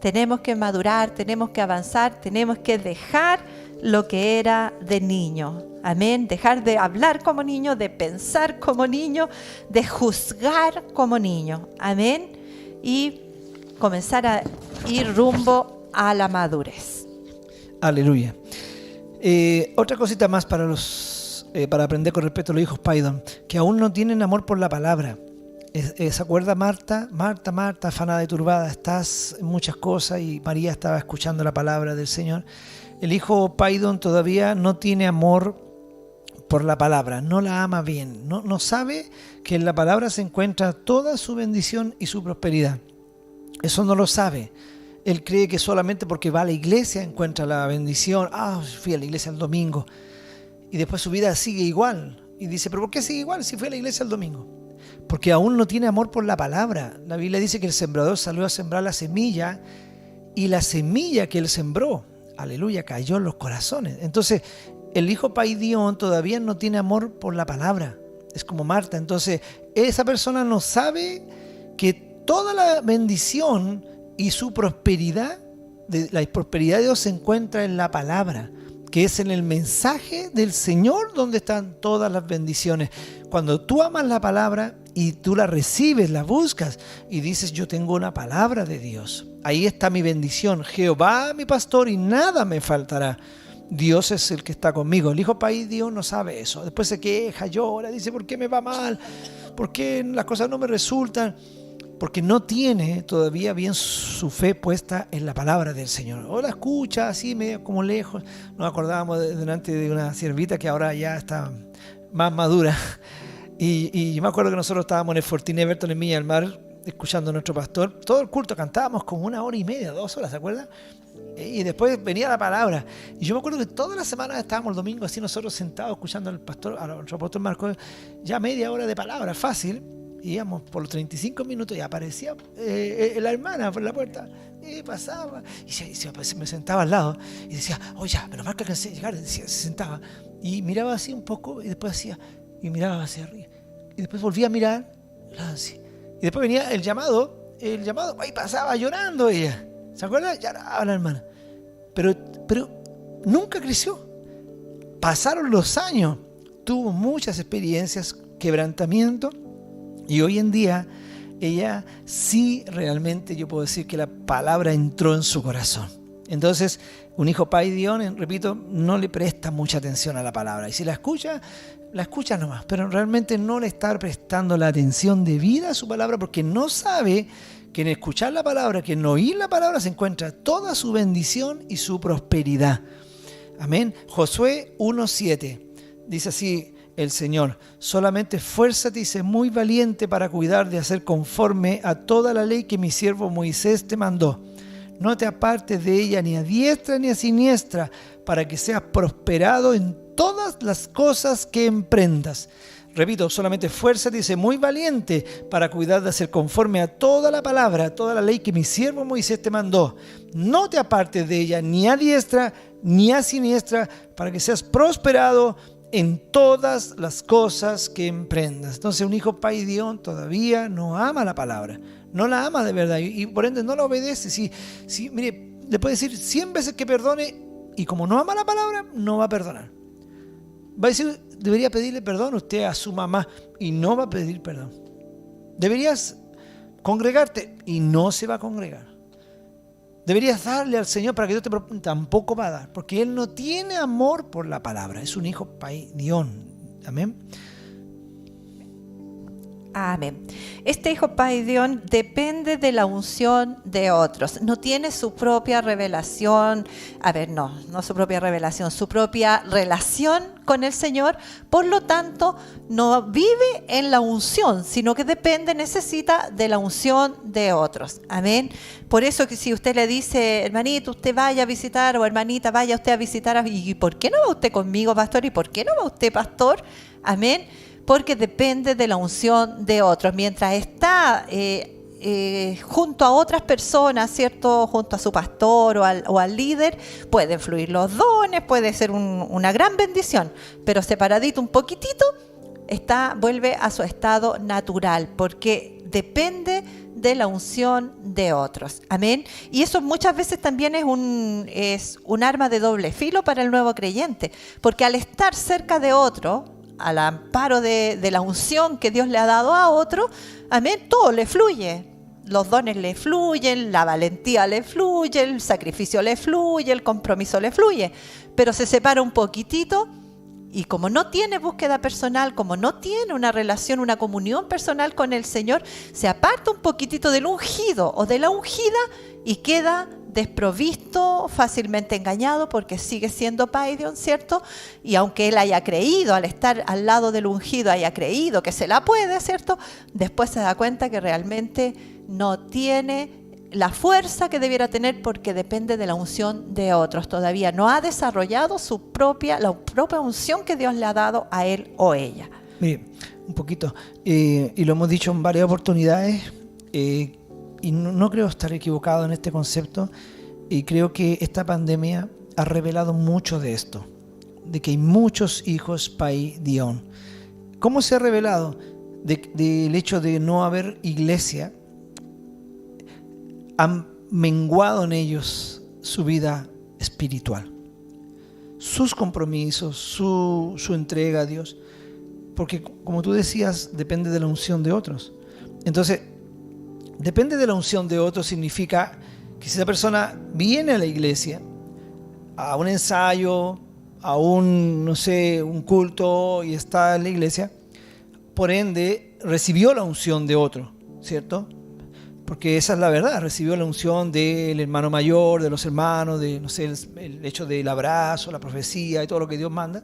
Tenemos que madurar, tenemos que avanzar, tenemos que dejar lo que era de niño. Amén. Dejar de hablar como niño, de pensar como niño, de juzgar como niño. Amén. Y comenzar a ir rumbo a la madurez. Aleluya. Otra cosita más para aprender con respecto a los hijos Paidón, que aún no tienen amor por la palabra. ¿Se acuerda Marta, afanada y turbada? Estás en muchas cosas y María estaba escuchando la palabra del Señor. El hijo Paidón todavía no tiene amor por la palabra, no la ama bien, no sabe que en la palabra se encuentra toda su bendición y su prosperidad. Eso no lo sabe. Él cree que solamente porque va a la iglesia encuentra la bendición. Fui a la iglesia el domingo. Y después su vida sigue igual. Y dice, ¿pero por qué sigue igual si fui a la iglesia el domingo? Porque aún no tiene amor por la palabra. La Biblia dice que el sembrador salió a sembrar la semilla y la semilla que él sembró, aleluya, cayó en los corazones. Entonces, el hijo Paidón todavía no tiene amor por la palabra. Es como Marta. Entonces, esa persona no sabe que toda la bendición y su prosperidad, la prosperidad de Dios se encuentra en la palabra, que es en el mensaje del Señor donde están todas las bendiciones. Cuando tú amas la palabra y tú la recibes, la buscas y dices, yo tengo una palabra de Dios, ahí está mi bendición. Jehová mi pastor y nada me faltará. Dios es el que está conmigo. El hijo Paidón no sabe eso. Después se queja, llora, dice, ¿por qué me va mal? ¿Por qué las cosas no me resultan? Porque no tiene todavía bien su fe puesta en la palabra del Señor. O la escucha así medio como lejos. Nos acordábamos delante de una siervita que ahora ya está más madura. Y yo me acuerdo que nosotros estábamos en el Fortín Everton en Viña del Mar escuchando a nuestro pastor. Todo el culto cantábamos como 1 hora y media, 2 horas, ¿se acuerdan? Y después venía la palabra. Y yo me acuerdo que todas las semanas estábamos el domingo así nosotros sentados escuchando al pastor, a nuestro apóstol Marcos, ya media hora de palabra, fácil. Y íbamos por los 35 minutos y aparecía la hermana por la puerta. Y pasaba. Y se me sentaba al lado. Y decía, oye, pero Marca alcancé a llegar. Se sentaba. Y miraba así un poco. Y después hacía. Y miraba hacia arriba. Y después volvía a mirar. Así. Y después venía el llamado. Ahí pasaba llorando ella. ¿Se acuerdan? Lloraba la hermana. Pero nunca creció. Pasaron los años. Tuvo muchas experiencias, quebrantamiento. Y hoy en día, ella sí realmente, yo puedo decir que la palabra entró en su corazón. Entonces, un hijo Paidón, repito, no le presta mucha atención a la palabra. Y si la escucha nomás, pero realmente no le está prestando la atención debida a su palabra porque no sabe que en escuchar la palabra, que en oír la palabra se encuentra toda su bendición y su prosperidad. Amén. Josué 1:7 dice así el Señor: solamente esfuérzate y sé muy valiente para cuidar de hacer conforme a toda la ley que mi siervo Moisés te mandó. No te apartes de ella ni a diestra ni a siniestra, para que seas prosperado en todas las cosas que emprendas. Repito, solamente esfuérzate y sé muy valiente para cuidar de hacer conforme a toda la palabra, toda la ley que mi siervo Moisés te mandó. No te apartes de ella ni a diestra ni a siniestra, para que seas prosperado en todas las cosas que emprendas. Entonces, un hijo Paidón todavía no ama la palabra, no la ama de verdad y por ende no la obedece. Si, mire, le puede decir 100 veces que perdone y como no ama la palabra, no va a perdonar. Va a decir, debería pedirle perdón usted a su mamá y no va a pedir perdón. Deberías congregarte y no se va a congregar. Deberías darle al Señor para que Dios te tampoco va a dar, porque Él no tiene amor por la palabra. Es un hijo Paidón. Amén. Amén. Este hijo Paidón depende de la unción de otros. No tiene su propia revelación. No su propia revelación, su propia relación con el Señor. Por lo tanto, no vive en la unción, sino que necesita de la unción de otros. Amén. Por eso que si usted le dice, hermanito, usted vaya a visitar, o hermanita, vaya usted a visitar, ¿y por qué no va usted conmigo, pastor? ¿Y por qué no va usted, pastor? Amén. Porque depende de la unción de otros. Mientras está junto a otras personas, ¿cierto? Junto a su pastor o al líder, pueden fluir los dones, puede ser una gran bendición, pero separadito un poquitito, vuelve a su estado natural, porque depende de la unción de otros. Amén. Y eso muchas veces también es un arma de doble filo para el nuevo creyente, porque al estar cerca de otro, al amparo de la unción que Dios le ha dado a otro, amén, todo le fluye. Los dones le fluyen, la valentía le fluye, el sacrificio le fluye, el compromiso le fluye. Pero se separa un poquitito y como no tiene búsqueda personal, como no tiene una relación, una comunión personal con el Señor, se aparta un poquitito del ungido o de la ungida y queda desprovisto, fácilmente engañado, porque sigue siendo paidion, ¿cierto? Y aunque él haya creído, al estar al lado del ungido, haya creído que se la puede, ¿cierto? Después se da cuenta que realmente no tiene la fuerza que debiera tener porque depende de la unción de otros. Todavía no ha desarrollado la propia unción que Dios le ha dado a él o ella. Mire, un poquito, y lo hemos dicho en varias oportunidades, y no creo estar equivocado en este concepto, y creo que esta pandemia ha revelado mucho de esto, de que hay muchos hijos paidion. ¿Cómo se ha revelado? Del hecho de no haber iglesia, han menguado en ellos su vida espiritual, sus compromisos, su entrega a Dios, porque como tú decías, depende de la unción de otros. Entonces, depende de la unción de otros significa que si esa persona viene a la iglesia, a un ensayo, a un culto y está en la iglesia, por ende recibió la unción de otro, ¿cierto? Porque esa es la verdad, recibió la unción del hermano mayor, de los hermanos, de el hecho del abrazo, la profecía y todo lo que Dios manda.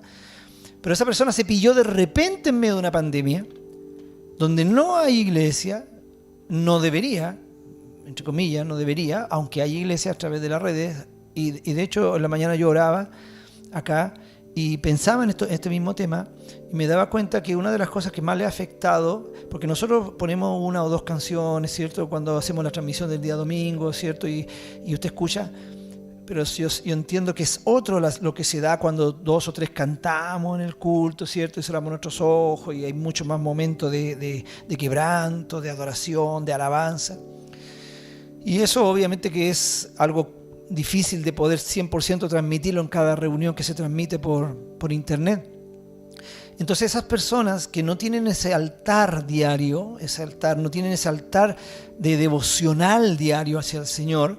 Pero esa persona se pilló de repente en medio de una pandemia, donde no hay iglesia, no debería, entre comillas, no debería, aunque hay iglesia a través de las redes, y de hecho en la mañana yo oraba acá y pensaba en este mismo tema y me daba cuenta que una de las cosas que más le ha afectado, porque nosotros ponemos una o dos canciones, ¿cierto? Cuando hacemos la transmisión del día domingo, ¿cierto? Y usted escucha, pero yo entiendo que es otro lo que se da cuando 2 o 3 cantamos en el culto, ¿cierto? Y cerramos nuestros ojos y hay mucho más momentos de quebranto, de adoración, de alabanza. Y eso obviamente que es algo difícil de poder 100% transmitirlo en cada reunión que se transmite por internet. Entonces esas personas que no tienen ese altar diario, no tienen ese altar de devocional diario hacia el Señor,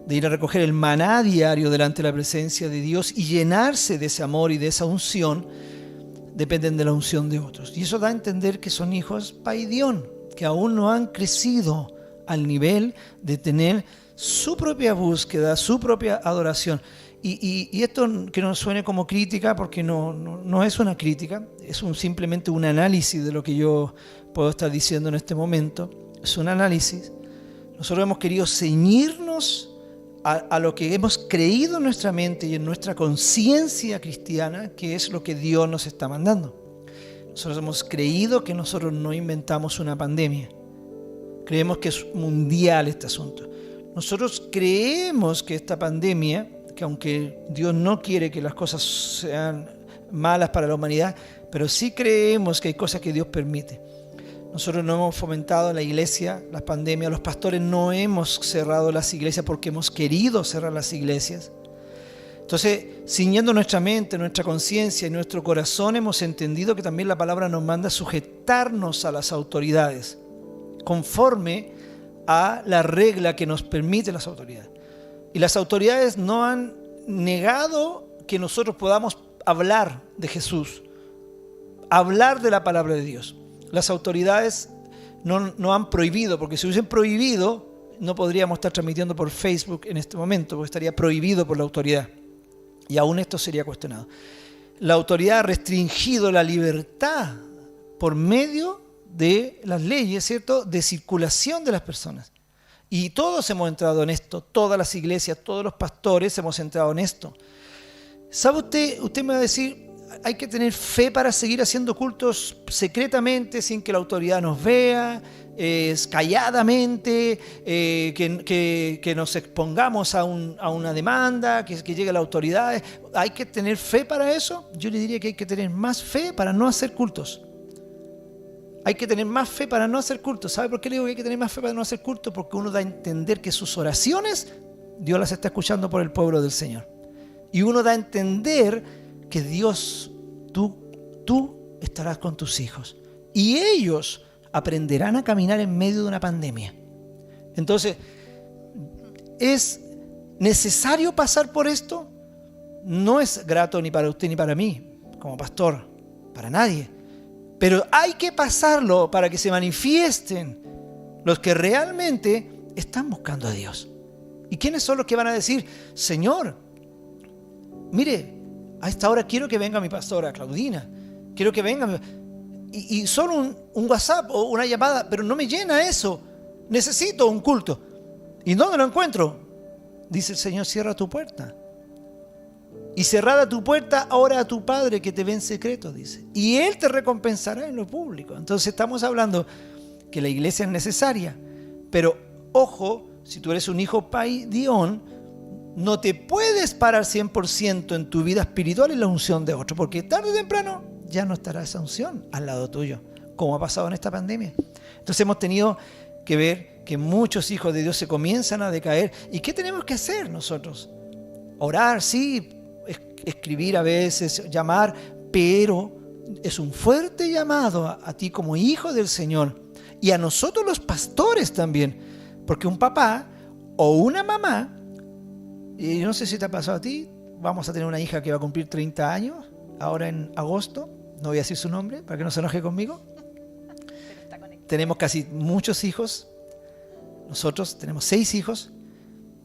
de ir a recoger el maná diario delante de la presencia de Dios y llenarse de ese amor y de esa unción, dependen de la unción de otros. Y eso da a entender que son hijos paidion, que aún no han crecido al nivel de tener su propia búsqueda, su propia adoración. Y esto que no suene como crítica, porque no es una crítica, es simplemente un análisis de lo que yo puedo estar diciendo en este momento. Es un análisis. Nosotros hemos querido ceñirnos a lo que hemos creído en nuestra mente y en nuestra conciencia cristiana, que es lo que Dios nos está mandando. Nosotros hemos creído que nosotros no inventamos una pandemia. Creemos que es mundial este asunto. Nosotros creemos que esta pandemia, que aunque Dios no quiere que las cosas sean malas para la humanidad, pero sí creemos que hay cosas que Dios permite. Nosotros no hemos fomentado en la iglesia las pandemias, los pastores no hemos cerrado las iglesias porque hemos querido cerrar las iglesias. Entonces, ciñendo nuestra mente, nuestra conciencia y nuestro corazón, hemos entendido que también la palabra nos manda sujetarnos a las autoridades, conforme a la regla que nos permiten las autoridades. Y las autoridades no han negado que nosotros podamos hablar de Jesús, hablar de la palabra de Dios. Las autoridades no han prohibido, porque si hubiesen prohibido, no podríamos estar transmitiendo por Facebook en este momento, porque estaría prohibido por la autoridad. Y aún esto sería cuestionado. La autoridad ha restringido la libertad por medio de las leyes, ¿cierto?, de circulación de las personas. Y todos hemos entrado en esto, todas las iglesias, todos los pastores hemos entrado en esto. ¿Sabe usted me va a decir, hay que tener fe para seguir haciendo cultos secretamente, sin que la autoridad nos vea, calladamente, que nos expongamos a una demanda, que llegue la autoridad? ¿Hay que tener fe para eso? Yo le diría que hay que tener más fe para no hacer cultos. Hay que tener más fe para no hacer culto. ¿Sabe por qué le digo que hay que tener más fe para no hacer culto? Porque uno da a entender que sus oraciones Dios las está escuchando por el pueblo del Señor. Y uno da a entender que Dios, tú estarás con tus hijos. Y ellos aprenderán a caminar en medio de una pandemia. Entonces, ¿es necesario pasar por esto? No es grato ni para usted ni para mí, como pastor, para nadie. Pero hay que pasarlo para que se manifiesten los que realmente están buscando a Dios. ¿Y quiénes son los que van a decir, Señor, mire, a esta hora quiero que venga mi pastora Claudina, quiero que venga, y solo un WhatsApp o una llamada, pero no me llena eso, necesito un culto. ¿Y dónde lo encuentro? Dice el Señor, cierra tu puerta. Y cerrada tu puerta, ora a tu Padre que te ve en secreto, dice. Y Él te recompensará en lo público. Entonces estamos hablando que la iglesia es necesaria. Pero, ojo, si tú eres un hijo paidión, no te puedes parar 100% en tu vida espiritual en la unción de otro. Porque tarde o temprano ya no estará esa unción al lado tuyo, como ha pasado en esta pandemia. Entonces hemos tenido que ver que muchos hijos de Dios se comienzan a decaer. ¿Y qué tenemos que hacer nosotros? Orar, sí, escribir a veces, llamar, pero es un fuerte llamado a ti como hijo del Señor y a nosotros los pastores también, porque un papá o una mamá, y no sé si te ha pasado a ti, vamos a tener una hija que va a cumplir 30 años ahora en agosto, no voy a decir su nombre para que no se enoje conmigo. Tenemos casi muchos hijos, nosotros tenemos 6 hijos,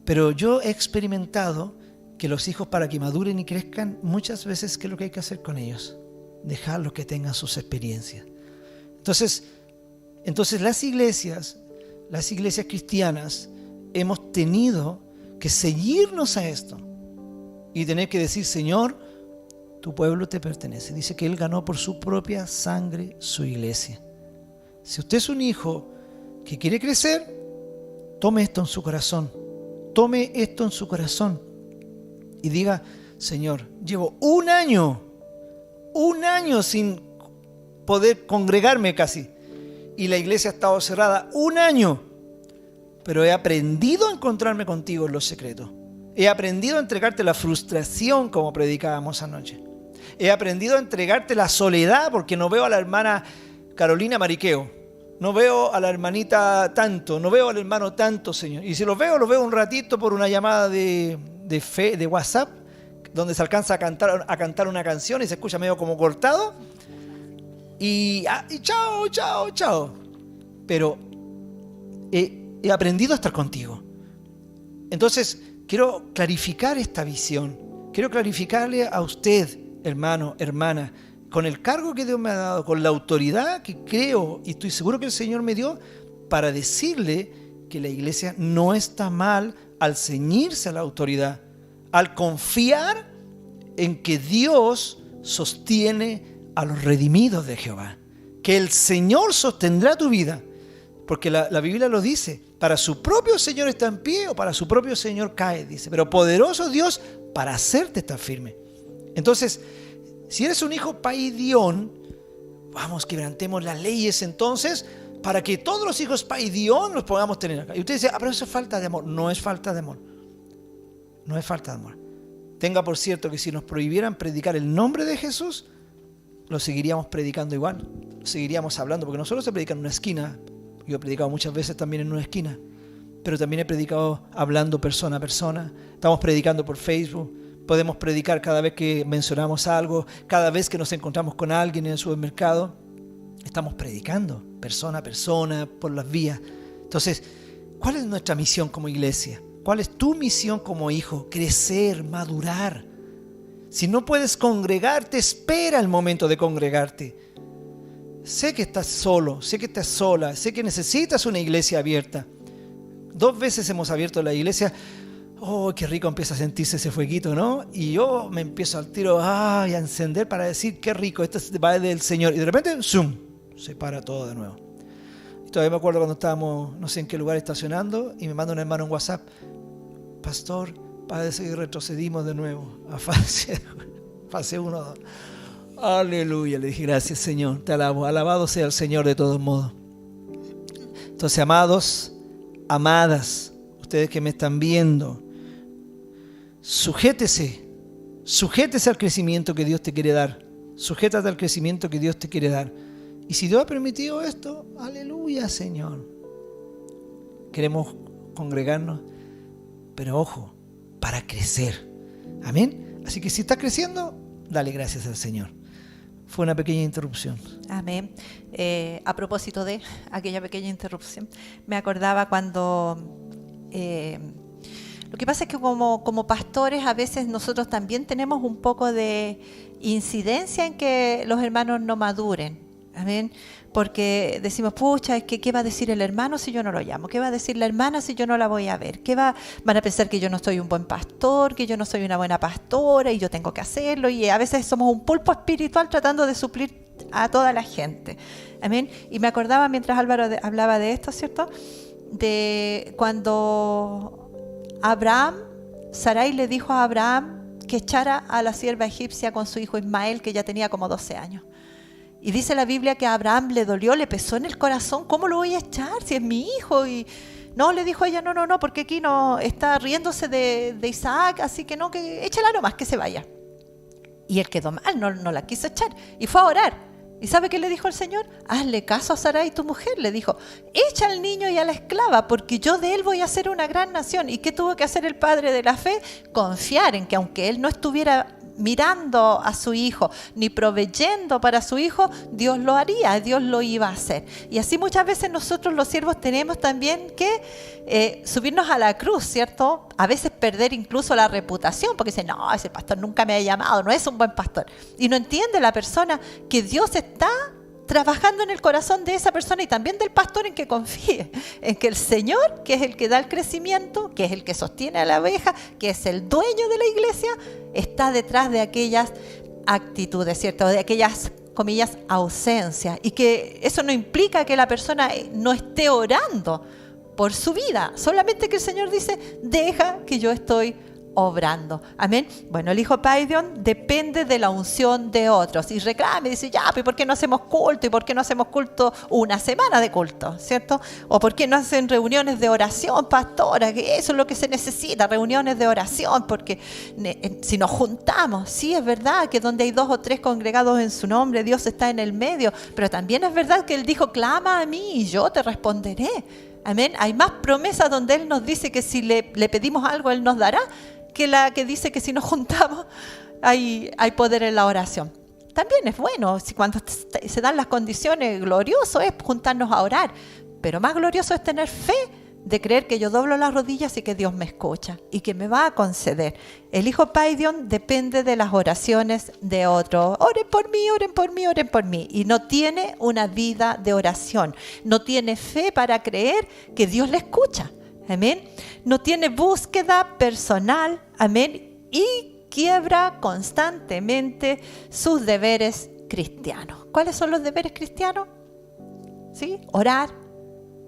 pero yo he experimentado que los hijos, para que maduren y crezcan, muchas veces, ¿qué es lo que hay que hacer con ellos? Dejarlos que tengan sus experiencias. Entonces las iglesias cristianas, hemos tenido que ceñirnos a esto y tener que decir, Señor, tu pueblo te pertenece. Dice que Él ganó por su propia sangre su iglesia. Si usted es un hijo que quiere crecer, tome esto en su corazón. Tome esto en su corazón. Y diga, Señor, llevo un año sin poder congregarme casi. Y la iglesia ha estado cerrada 1 año. Pero he aprendido a encontrarme contigo en los secretos. He aprendido a entregarte la frustración como predicábamos anoche. He aprendido a entregarte la soledad porque no veo a la hermana Carolina Mariqueo. No veo a la hermanita tanto, no veo al hermano tanto, Señor. Y si los veo un ratito por una llamada de WhatsApp, donde se alcanza a cantar una canción y se escucha medio como cortado. Y chao. Pero he aprendido a estar contigo. Entonces, quiero clarificar esta visión. Quiero clarificarle a usted, hermano, hermana, con el cargo que Dios me ha dado, con la autoridad que creo y estoy seguro que el Señor me dio, para decirle que la iglesia no está mal al ceñirse a la autoridad, al confiar en que Dios sostiene a los redimidos de Jehová, que el Señor sostendrá tu vida, porque la Biblia lo dice, para su propio Señor está en pie o para su propio Señor cae, dice, pero poderoso Dios para hacerte estar firme. Entonces, si eres un hijo paidión, vamos, quebrantemos las leyes entonces para que todos los hijos paidión los podamos tener acá. Y usted dice, pero eso es falta de amor. No es falta de amor. No es falta de amor. Tenga por cierto que si nos prohibieran predicar el nombre de Jesús, lo seguiríamos predicando igual. Lo seguiríamos hablando, porque no solo se predica en una esquina. Yo he predicado muchas veces también en una esquina, pero también he predicado hablando persona a persona. Estamos predicando por Facebook. Podemos predicar cada vez que mencionamos algo, cada vez que nos encontramos con alguien en el supermercado. Estamos predicando persona a persona, por las vías. Entonces, ¿cuál es nuestra misión como iglesia? ¿Cuál es tu misión como hijo? Crecer, madurar. Si no puedes congregarte, espera el momento de congregarte. Sé que estás solo, sé que estás sola, sé que necesitas una iglesia abierta. 2 veces hemos abierto la iglesia. Oh, qué rico empieza a sentirse ese fueguito, ¿no? Y yo me empiezo al tiro a encender para decir qué rico, esto va del Señor. Y de repente, ¡zoom!, se para todo de nuevo. Y todavía me acuerdo cuando estábamos, no sé en qué lugar, estacionando, y me manda un hermano en WhatsApp, pastor, parece que retrocedimos de nuevo a fase 1, 2. Aleluya, le dije, gracias Señor, te alabo, alabado sea el Señor de todos modos. Entonces, amados, amadas, ustedes que me están viendo, sujétese al crecimiento que Dios te quiere dar, sujétate al crecimiento que Dios te quiere dar. Y si Dios ha permitido esto, aleluya Señor. Queremos congregarnos, pero ojo, para crecer. Amén. Así que si estás creciendo, dale gracias al Señor. Fue una pequeña interrupción. Amén. A propósito de aquella pequeña interrupción, me acordaba cuando... lo que pasa es que como pastores a veces nosotros también tenemos un poco de incidencia en que los hermanos no maduren. Amén. Porque decimos, pucha, es que ¿qué va a decir el hermano si yo no lo llamo? ¿Qué va a decir la hermana si yo no la voy a ver? Van a pensar que yo no soy un buen pastor, que yo no soy una buena pastora y yo tengo que hacerlo. Y a veces somos un pulpo espiritual tratando de suplir a toda la gente. Amén. Y me acordaba mientras Álvaro hablaba de esto, ¿cierto? De cuando Sarai le dijo a Abraham que echara a la sierva egipcia con su hijo Ismael, que ya tenía como 12 años. Y dice la Biblia que a Abraham le dolió, le pesó en el corazón. ¿Cómo lo voy a echar si es mi hijo? Y no, le dijo ella, no, porque aquí no está riéndose de Isaac, así que no, que échala nomás, que se vaya. Y él quedó mal, no la quiso echar. Y fue a orar. ¿Y sabe qué le dijo el Señor? Hazle caso a Sarai, tu mujer. Le dijo, echa al niño y a la esclava, porque yo de él voy a hacer una gran nación. ¿Y qué tuvo que hacer el padre de la fe? Confiar en que aunque él no estuviera mirando a su hijo, ni proveyendo para su hijo, Dios lo haría, Dios lo iba a hacer. Y así muchas veces nosotros los siervos tenemos también que subirnos a la cruz, ¿cierto? A veces perder incluso la reputación, porque dicen, no, ese pastor nunca me ha llamado, no es un buen pastor. Y no entiende la persona que Dios está trabajando en el corazón de esa persona y también del pastor en que confíe, en que el Señor, que es el que da el crecimiento, que es el que sostiene a la oveja, que es el dueño de la iglesia, está detrás de aquellas actitudes, ¿cierto? De aquellas, comillas, ausencias. Y que eso no implica que la persona no esté orando por su vida, solamente que el Señor dice, deja que yo estoy obrando. Amén. Bueno, el hijo Paidion depende de la unción de otros y reclama y dice, ya, pero ¿por qué no hacemos culto? ¿Y por qué no hacemos culto una semana de culto? ¿Cierto? ¿O por qué no hacen reuniones de oración, pastora? Que eso es lo que se necesita, reuniones de oración, porque si nos juntamos, sí es verdad que donde hay 2 o 3 congregados en su nombre, Dios está en el medio, pero también es verdad que Él dijo, clama a mí y yo te responderé. Amén. Hay más promesas donde Él nos dice que si le pedimos algo, Él nos dará, que la que dice que si nos juntamos hay poder en la oración. También es bueno, cuando se dan las condiciones, glorioso es juntarnos a orar, pero más glorioso es tener fe de creer que yo doblo las rodillas y que Dios me escucha y que me va a conceder. El hijo Paidion depende de las oraciones de otros. Oren por mí, oren por mí, oren por mí. Y no tiene una vida de oración, no tiene fe para creer que Dios le escucha. Amén. No tiene búsqueda personal. Amén. Y quiebra constantemente sus deberes cristianos. ¿Cuáles son los deberes cristianos? ¿Sí? Orar.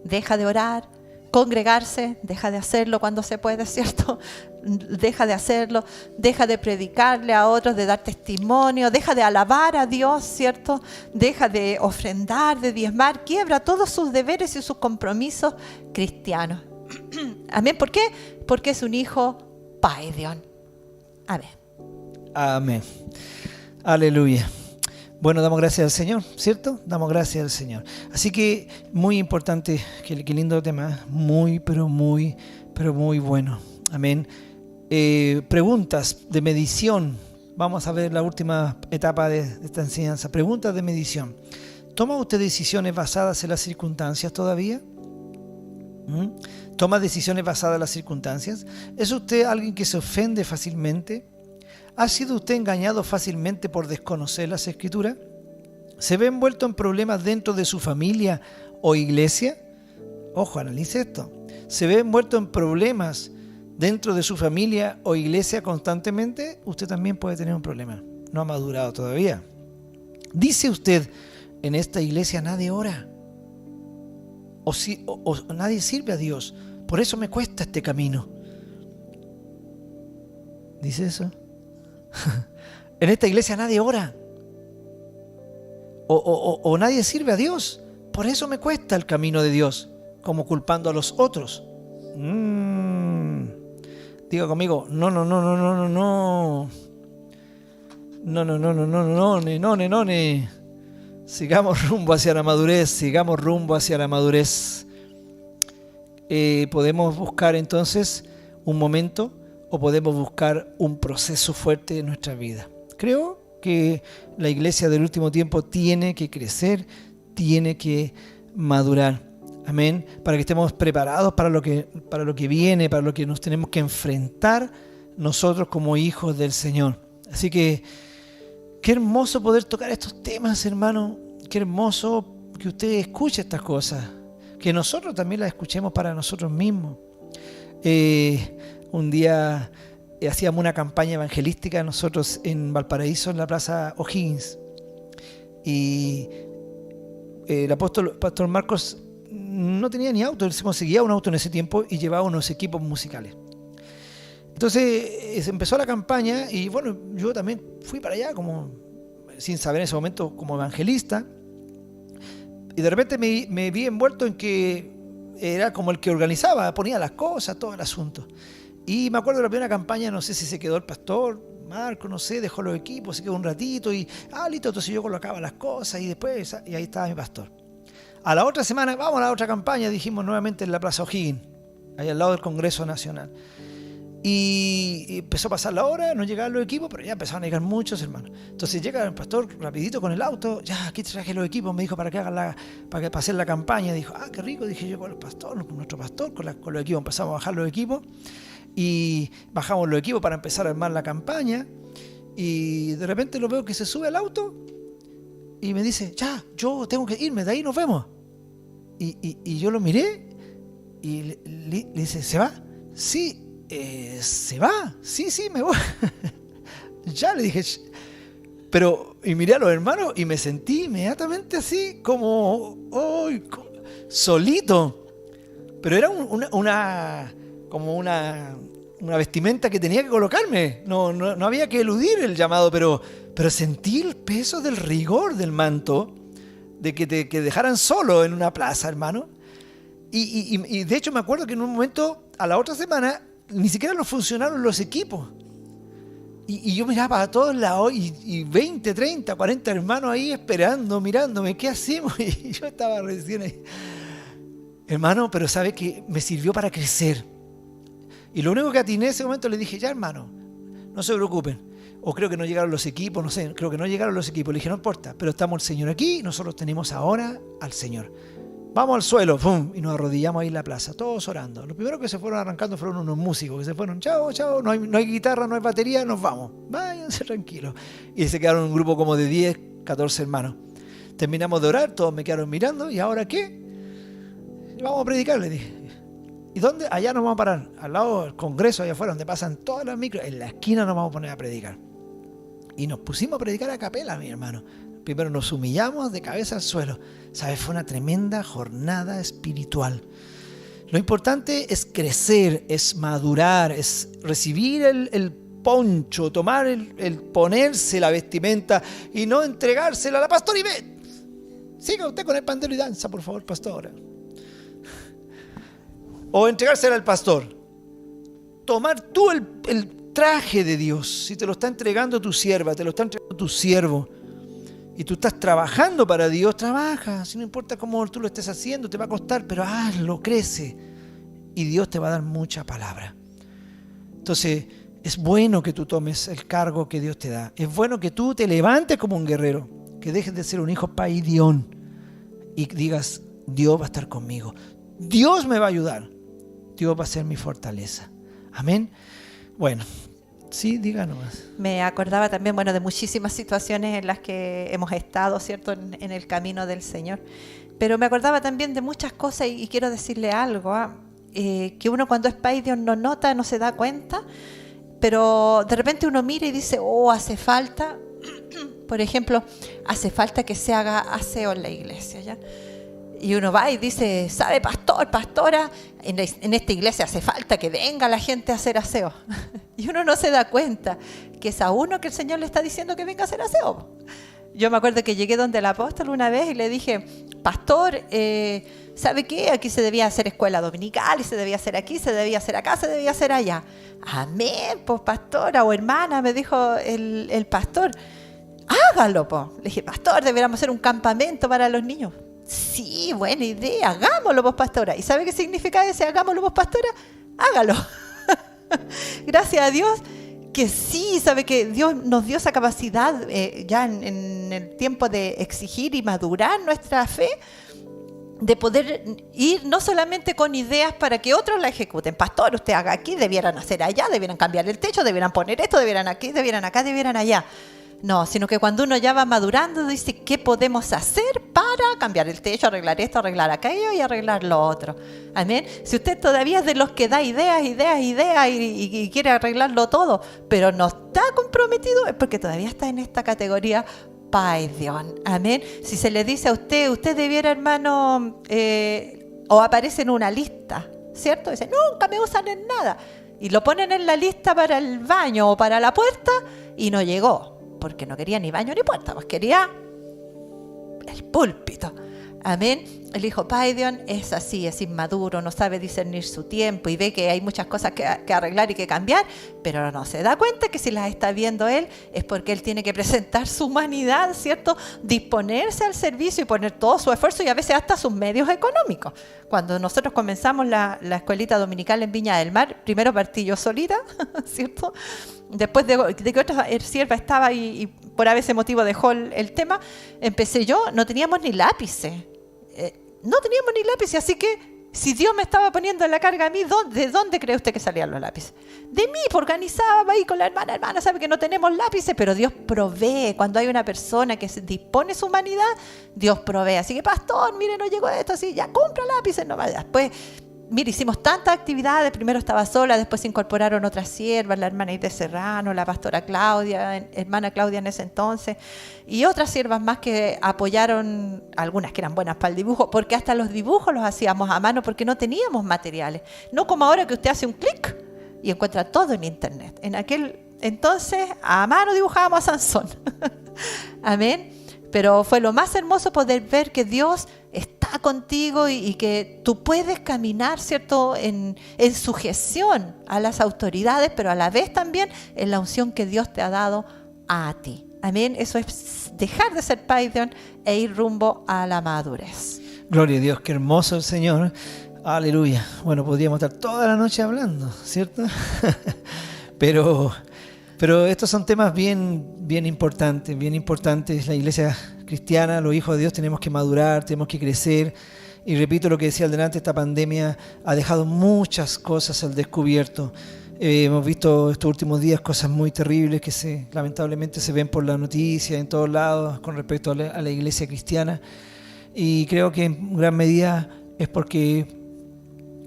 Deja de orar. Congregarse. Deja de hacerlo cuando se puede, ¿cierto? Deja de hacerlo. Deja de predicarle a otros, de dar testimonio. Deja de alabar a Dios, ¿cierto? Deja de ofrendar, de diezmar. Quiebra todos sus deberes y sus compromisos cristianos. Amén. ¿Por qué? Porque es un hijo Paidion. Amén. Amén. Aleluya. Bueno, damos gracias al Señor, ¿cierto? Damos gracias al Señor. Así que muy importante, qué lindo tema, muy, pero muy bueno. Amén. Preguntas de medición. Vamos a ver la última etapa de esta enseñanza. Preguntas de medición. ¿Toma usted decisiones basadas en las circunstancias todavía? ¿Toma decisiones basadas en las circunstancias? ¿Es usted alguien que se ofende fácilmente? ¿Ha sido usted engañado fácilmente por desconocer las Escrituras? ¿Se ve envuelto en problemas dentro de su familia o iglesia? Ojo, analice esto. ¿Se ve envuelto en problemas dentro de su familia o iglesia constantemente? Usted también puede tener un problema. No ha madurado todavía. ¿Dice usted, en esta iglesia nadie ora? O nadie sirve a Dios, por eso me cuesta este camino? ¿Dice eso? En esta iglesia nadie ora. o nadie sirve a Dios. Por eso me cuesta el camino de Dios, como culpando a los otros. Diga conmigo, no. No. Sigamos rumbo hacia la madurez. Podemos buscar entonces un momento o podemos buscar un proceso fuerte en nuestra vida. Creo que la iglesia del último tiempo tiene que crecer, tiene que madurar. Amén. Para que estemos preparados para lo que viene, para lo que nos tenemos que enfrentar nosotros como hijos del Señor. Así que qué hermoso poder tocar estos temas, hermano. Qué hermoso que usted escuche estas cosas. Que nosotros también las escuchemos para nosotros mismos. Un día hacíamos una campaña evangelística nosotros en Valparaíso, en la Plaza O'Higgins. Y el pastor Marcos no tenía ni auto, él se conseguía un auto en ese tiempo y llevaba unos equipos musicales. Entonces se empezó la campaña y bueno, yo también fui para allá como sin saber en ese momento como evangelista, y de repente me vi envuelto en que era como el que organizaba, ponía las cosas, todo el asunto. Y me acuerdo de la primera campaña, no sé si se quedó el pastor Marco, no sé, dejó los equipos, se quedó un ratito y listo, entonces yo colocaba las cosas y después, y ahí estaba mi pastor. A la otra semana, vamos a la otra campaña, dijimos nuevamente en la Plaza O'Higgins, ahí al lado del Congreso Nacional. Y empezó a pasar la hora, no llegaban los equipos, pero ya empezaban a llegar muchos, hermanos. Entonces llega el pastor rapidito con el auto, ya aquí traje los equipos, me dijo para que hacer la campaña. Dijo, qué rico, dije yo con el pastor, con nuestro pastor, con los equipos. Empezamos a bajar los equipos y bajamos los equipos para empezar a armar la campaña. Y de repente lo veo que se sube al auto y me dice, ya, yo tengo que irme, de ahí nos vemos. Y yo lo miré y le dice, ¿se va? Sí. ¿Se va? Sí, me voy. Ya le dije, pero y miré a los hermanos y me sentí inmediatamente así como solito, pero era una vestimenta que tenía que colocarme, no había que eludir el llamado, pero sentí el peso del rigor del manto, de que te dejaran solo en una plaza, hermano. Y de hecho me acuerdo que en un momento, a la otra semana, ni siquiera nos funcionaron los equipos. Y yo miraba a todos lados y 20, 30, 40 hermanos ahí esperando, mirándome, ¿qué hacemos? Y yo estaba recién ahí. Hermano, pero sabe que me sirvió para crecer. Y lo único que atiné en ese momento le dije, ya hermano, no se preocupen. O creo que no llegaron los equipos, no sé, creo que no llegaron los equipos. Le dije, no importa, pero estamos el Señor aquí y nosotros tenemos ahora al Señor. Vamos al suelo, ¡pum! Y nos arrodillamos ahí en la plaza, todos orando. Los primeros que se fueron arrancando fueron unos músicos que se fueron, chao, no hay guitarra, no hay batería, nos vamos. Váyanse tranquilos. Y se quedaron un grupo como de 10, 14 hermanos. Terminamos de orar, todos me quedaron mirando, ¿y ahora qué? Vamos a predicar, le dije. ¿Y dónde? Allá nos vamos a parar, al lado del Congreso, allá afuera, donde pasan todas las micros, en la esquina nos vamos a poner a predicar. Y nos pusimos a predicar a capela, mi hermano. Primero nos humillamos de cabeza al suelo. ¿Sabes? Fue una tremenda jornada espiritual. Lo importante es crecer, es madurar, es recibir el poncho, tomar el ponerse la vestimenta y no entregársela a la pastora Ivette. Siga usted con el pandero y danza, por favor, pastora. O entregársela al pastor. Tomar tú el traje de Dios. Si te lo está entregando tu sierva, te lo está entregando tu siervo, y tú estás trabajando para Dios, trabaja. Si no importa cómo tú lo estés haciendo, te va a costar, pero hazlo, crece. Y Dios te va a dar mucha palabra. Entonces, es bueno que tú tomes el cargo que Dios te da. Es bueno que tú te levantes como un guerrero, que dejes de ser un hijo paidión y digas, Dios va a estar conmigo. Dios me va a ayudar. Dios va a ser mi fortaleza. Amén. Bueno. Sí, díganos. Me acordaba también, de muchísimas situaciones en las que hemos estado, ¿cierto?, en el camino del Señor. Pero me acordaba también de muchas cosas y quiero decirle algo, que uno cuando es paidión no nota, no se da cuenta, pero de repente uno mira y dice, hace falta, por ejemplo, hace falta que se haga aseo en la iglesia, ¿ya? Y uno va y dice, ¿sabe, pastor, pastora? En esta iglesia hace falta que venga la gente a hacer aseo. Y uno no se da cuenta que es a uno que el Señor le está diciendo que venga a hacer aseo. Yo me acuerdo que llegué donde el apóstol una vez y le dije, pastor, ¿sabe qué? Aquí se debía hacer escuela dominical y se debía hacer aquí, se debía hacer acá, se debía hacer allá. Amén, pues pastora o hermana, me dijo el pastor. Hágalo, pues. Le dije, pastor, deberíamos hacer un campamento para los niños. Sí, buena idea, hagámoslo, pues pastora. ¿Y sabe qué significa ese hagámoslo, pues pastora? Hágalo. Gracias a Dios que sí, sabe que Dios nos dio esa capacidad ya en el tiempo de exigir y madurar nuestra fe, de poder ir no solamente con ideas para que otros la ejecuten. Pastor, usted haga aquí, debieran hacer allá, debieran cambiar el techo, debieran poner esto, debieran aquí, debieran acá, debieran allá. No, sino que cuando uno ya va madurando, dice, ¿qué podemos hacer para cambiar el techo, arreglar esto, arreglar aquello y arreglar lo otro? Amén. Si usted todavía es de los que da ideas y quiere arreglarlo todo, pero no está comprometido, es porque todavía está en esta categoría Paidión. Amén. Si se le dice a usted debiera, hermano, o aparece en una lista, ¿cierto? Dice, nunca me usan en nada. Y lo ponen en la lista para el baño o para la puerta y no llegó. Porque no quería ni baño ni puerta, pues quería el púlpito. Amén. El hijo Paidión es así, es inmaduro, no sabe discernir su tiempo y ve que hay muchas cosas que arreglar y que cambiar, pero no se da cuenta que si las está viendo él es porque él tiene que presentar su humanidad, ¿cierto? Disponerse al servicio y poner todo su esfuerzo y a veces hasta sus medios económicos. Cuando nosotros comenzamos la escuelita dominical en Viña del Mar, primero partí yo solita, ¿cierto? Después de que otra sierva estaba y por ese motivo dejó el tema, empecé yo, no teníamos ni lápices. Así que si Dios me estaba poniendo la carga a mí, ¿de dónde cree usted que salían los lápices? De mí, porque organizaba ahí con la hermana sabe que no tenemos lápices, pero Dios provee. Cuando hay una persona que dispone su humanidad, Dios provee. Así que, pastor, mire, no llegó esto, así, ya compra lápices, no vaya. Después, mire, hicimos tantas actividades, primero estaba sola, después se incorporaron otras siervas, la hermana Ide Serrano, la pastora Claudia, hermana Claudia en ese entonces, y otras siervas más que apoyaron, algunas que eran buenas para el dibujo, porque hasta los dibujos los hacíamos a mano porque no teníamos materiales. No como ahora que usted hace un clic y encuentra todo en internet. En aquel entonces a mano dibujábamos a Sansón. Amén. Pero fue lo más hermoso poder ver que Dios está contigo y que tú puedes caminar, ¿cierto?, en sujeción a las autoridades, pero a la vez también en la unción que Dios te ha dado a ti. Amén. Eso es dejar de ser Paidión e ir rumbo a la madurez. Gloria a Dios, qué hermoso el Señor. Aleluya. Bueno, podríamos estar toda la noche hablando, ¿cierto? Pero estos son temas bien importantes. La iglesia cristiana, los hijos de Dios, tenemos que madurar, tenemos que crecer. Y repito lo que decía al delante, esta pandemia ha dejado muchas cosas al descubierto. Hemos visto estos últimos días cosas muy terribles que lamentablemente se ven por la noticia en todos lados con respecto a la iglesia cristiana. Y creo que en gran medida es porque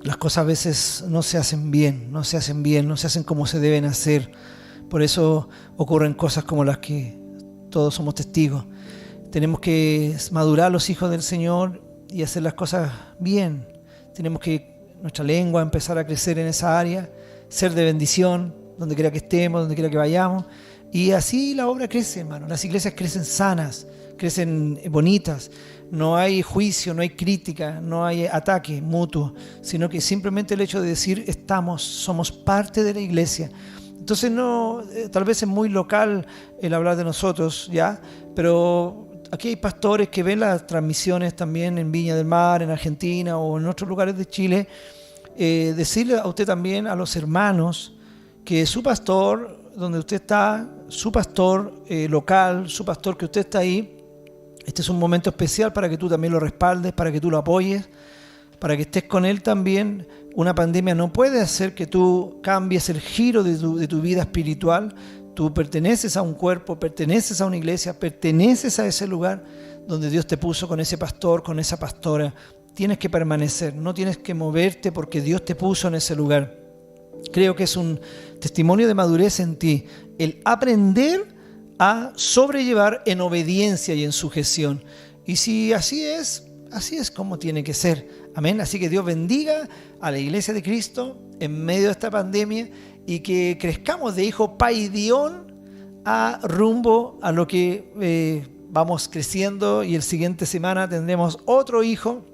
las cosas a veces no se hacen bien, no se hacen como se deben hacer. Por eso ocurren cosas como las que todos somos testigos. Tenemos que madurar los hijos del Señor y hacer las cosas bien. Tenemos que nuestra lengua empezar a crecer en esa área, ser de bendición, donde quiera que estemos, donde quiera que vayamos. Y así la obra crece, hermano. Las iglesias crecen sanas, crecen bonitas. No hay juicio, no hay crítica, no hay ataque mutuo, sino que simplemente el hecho de decir somos parte de la iglesia. Entonces tal vez es muy local el hablar de nosotros, ¿ya? Pero aquí hay pastores que ven las transmisiones también en Viña del Mar, en Argentina o en otros lugares de Chile. Decirle a usted también, a los hermanos, que su pastor, donde usted está, su pastor local, su pastor que usted está ahí, este es un momento especial para que tú también lo respaldes, para que tú lo apoyes, para que estés con él también. Una pandemia no puede hacer que tú cambies el giro de tu vida espiritual. Tú perteneces a un cuerpo, perteneces a una iglesia, perteneces a ese lugar donde Dios te puso con ese pastor, con esa pastora. Tienes que permanecer, no tienes que moverte porque Dios te puso en ese lugar. Creo que es un testimonio de madurez en ti, el aprender a sobrellevar en obediencia y en sujeción. Y si así es como tiene que ser. Amén. Así que Dios bendiga a la iglesia de Cristo en medio de esta pandemia y que crezcamos de hijo Paidión a rumbo a lo que vamos creciendo y el siguiente semana tendremos otro hijo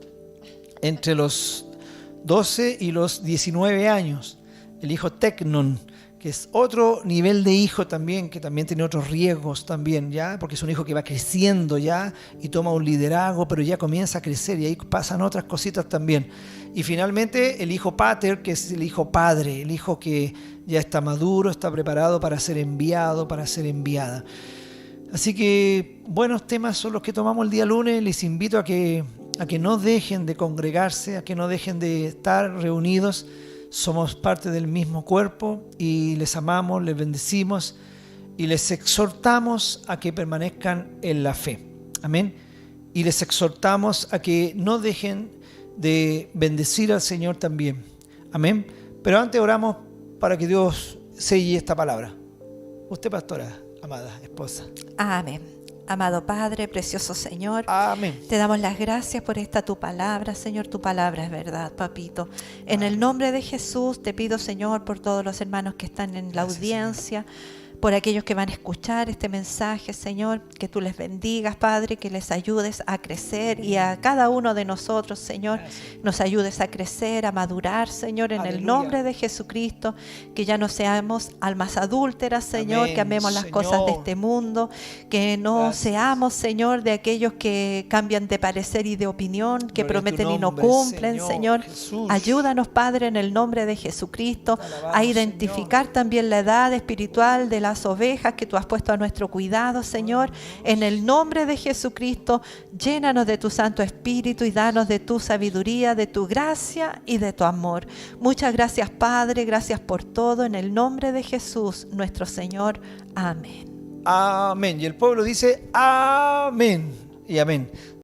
entre los 12 y los 19 años, el hijo Tecnon, que es otro nivel de hijo también, que también tiene otros riesgos también, ¿ya? Porque es un hijo que va creciendo ya y toma un liderazgo, pero ya comienza a crecer y ahí pasan otras cositas también. Y finalmente el hijo Pater, que es el hijo padre, el hijo que ya está maduro, está preparado para ser enviado, para ser enviada. Así que buenos temas son los que tomamos el día lunes. Les invito a que no dejen de congregarse, a que no dejen de estar reunidos. Somos parte del mismo cuerpo y les amamos, les bendecimos y les exhortamos a que permanezcan en la fe. Amén. Y les exhortamos a que no dejen de bendecir al Señor también. Amén. Pero antes oramos para que Dios selle esta palabra. Usted, pastora, amada esposa. Amén. Amado Padre, precioso Señor, Amén. Te damos las gracias por esta tu palabra, Señor. Tu palabra es verdad, papito. En el nombre de Jesús te pido, Señor, por todos los hermanos que están en la audiencia, por aquellos que van a escuchar este mensaje, Señor, que tú les bendigas, Padre, que les ayudes a crecer y a cada uno de nosotros, Señor, nos ayudes a crecer, a madurar, Señor, en el nombre de Jesucristo, que ya no seamos almas adúlteras, Señor, Amén, que amemos las Señor. cosas de este mundo, que no seamos, Señor, de aquellos que cambian de parecer y de opinión, que Gloria prometen a tu y no nombre, cumplen, Señor. Jesús. Ayúdanos, Padre, en el nombre de Jesucristo, Alabamos, a identificar también la edad espiritual de las ovejas que tú has puesto a nuestro cuidado, Señor. En el nombre de Jesucristo, llénanos de tu Santo Espíritu y danos de tu sabiduría, de tu gracia y de tu amor. Muchas gracias, Padre, gracias por todo. En el nombre de Jesús, nuestro Señor. Amén. Amén. Y el pueblo dice amén y amén.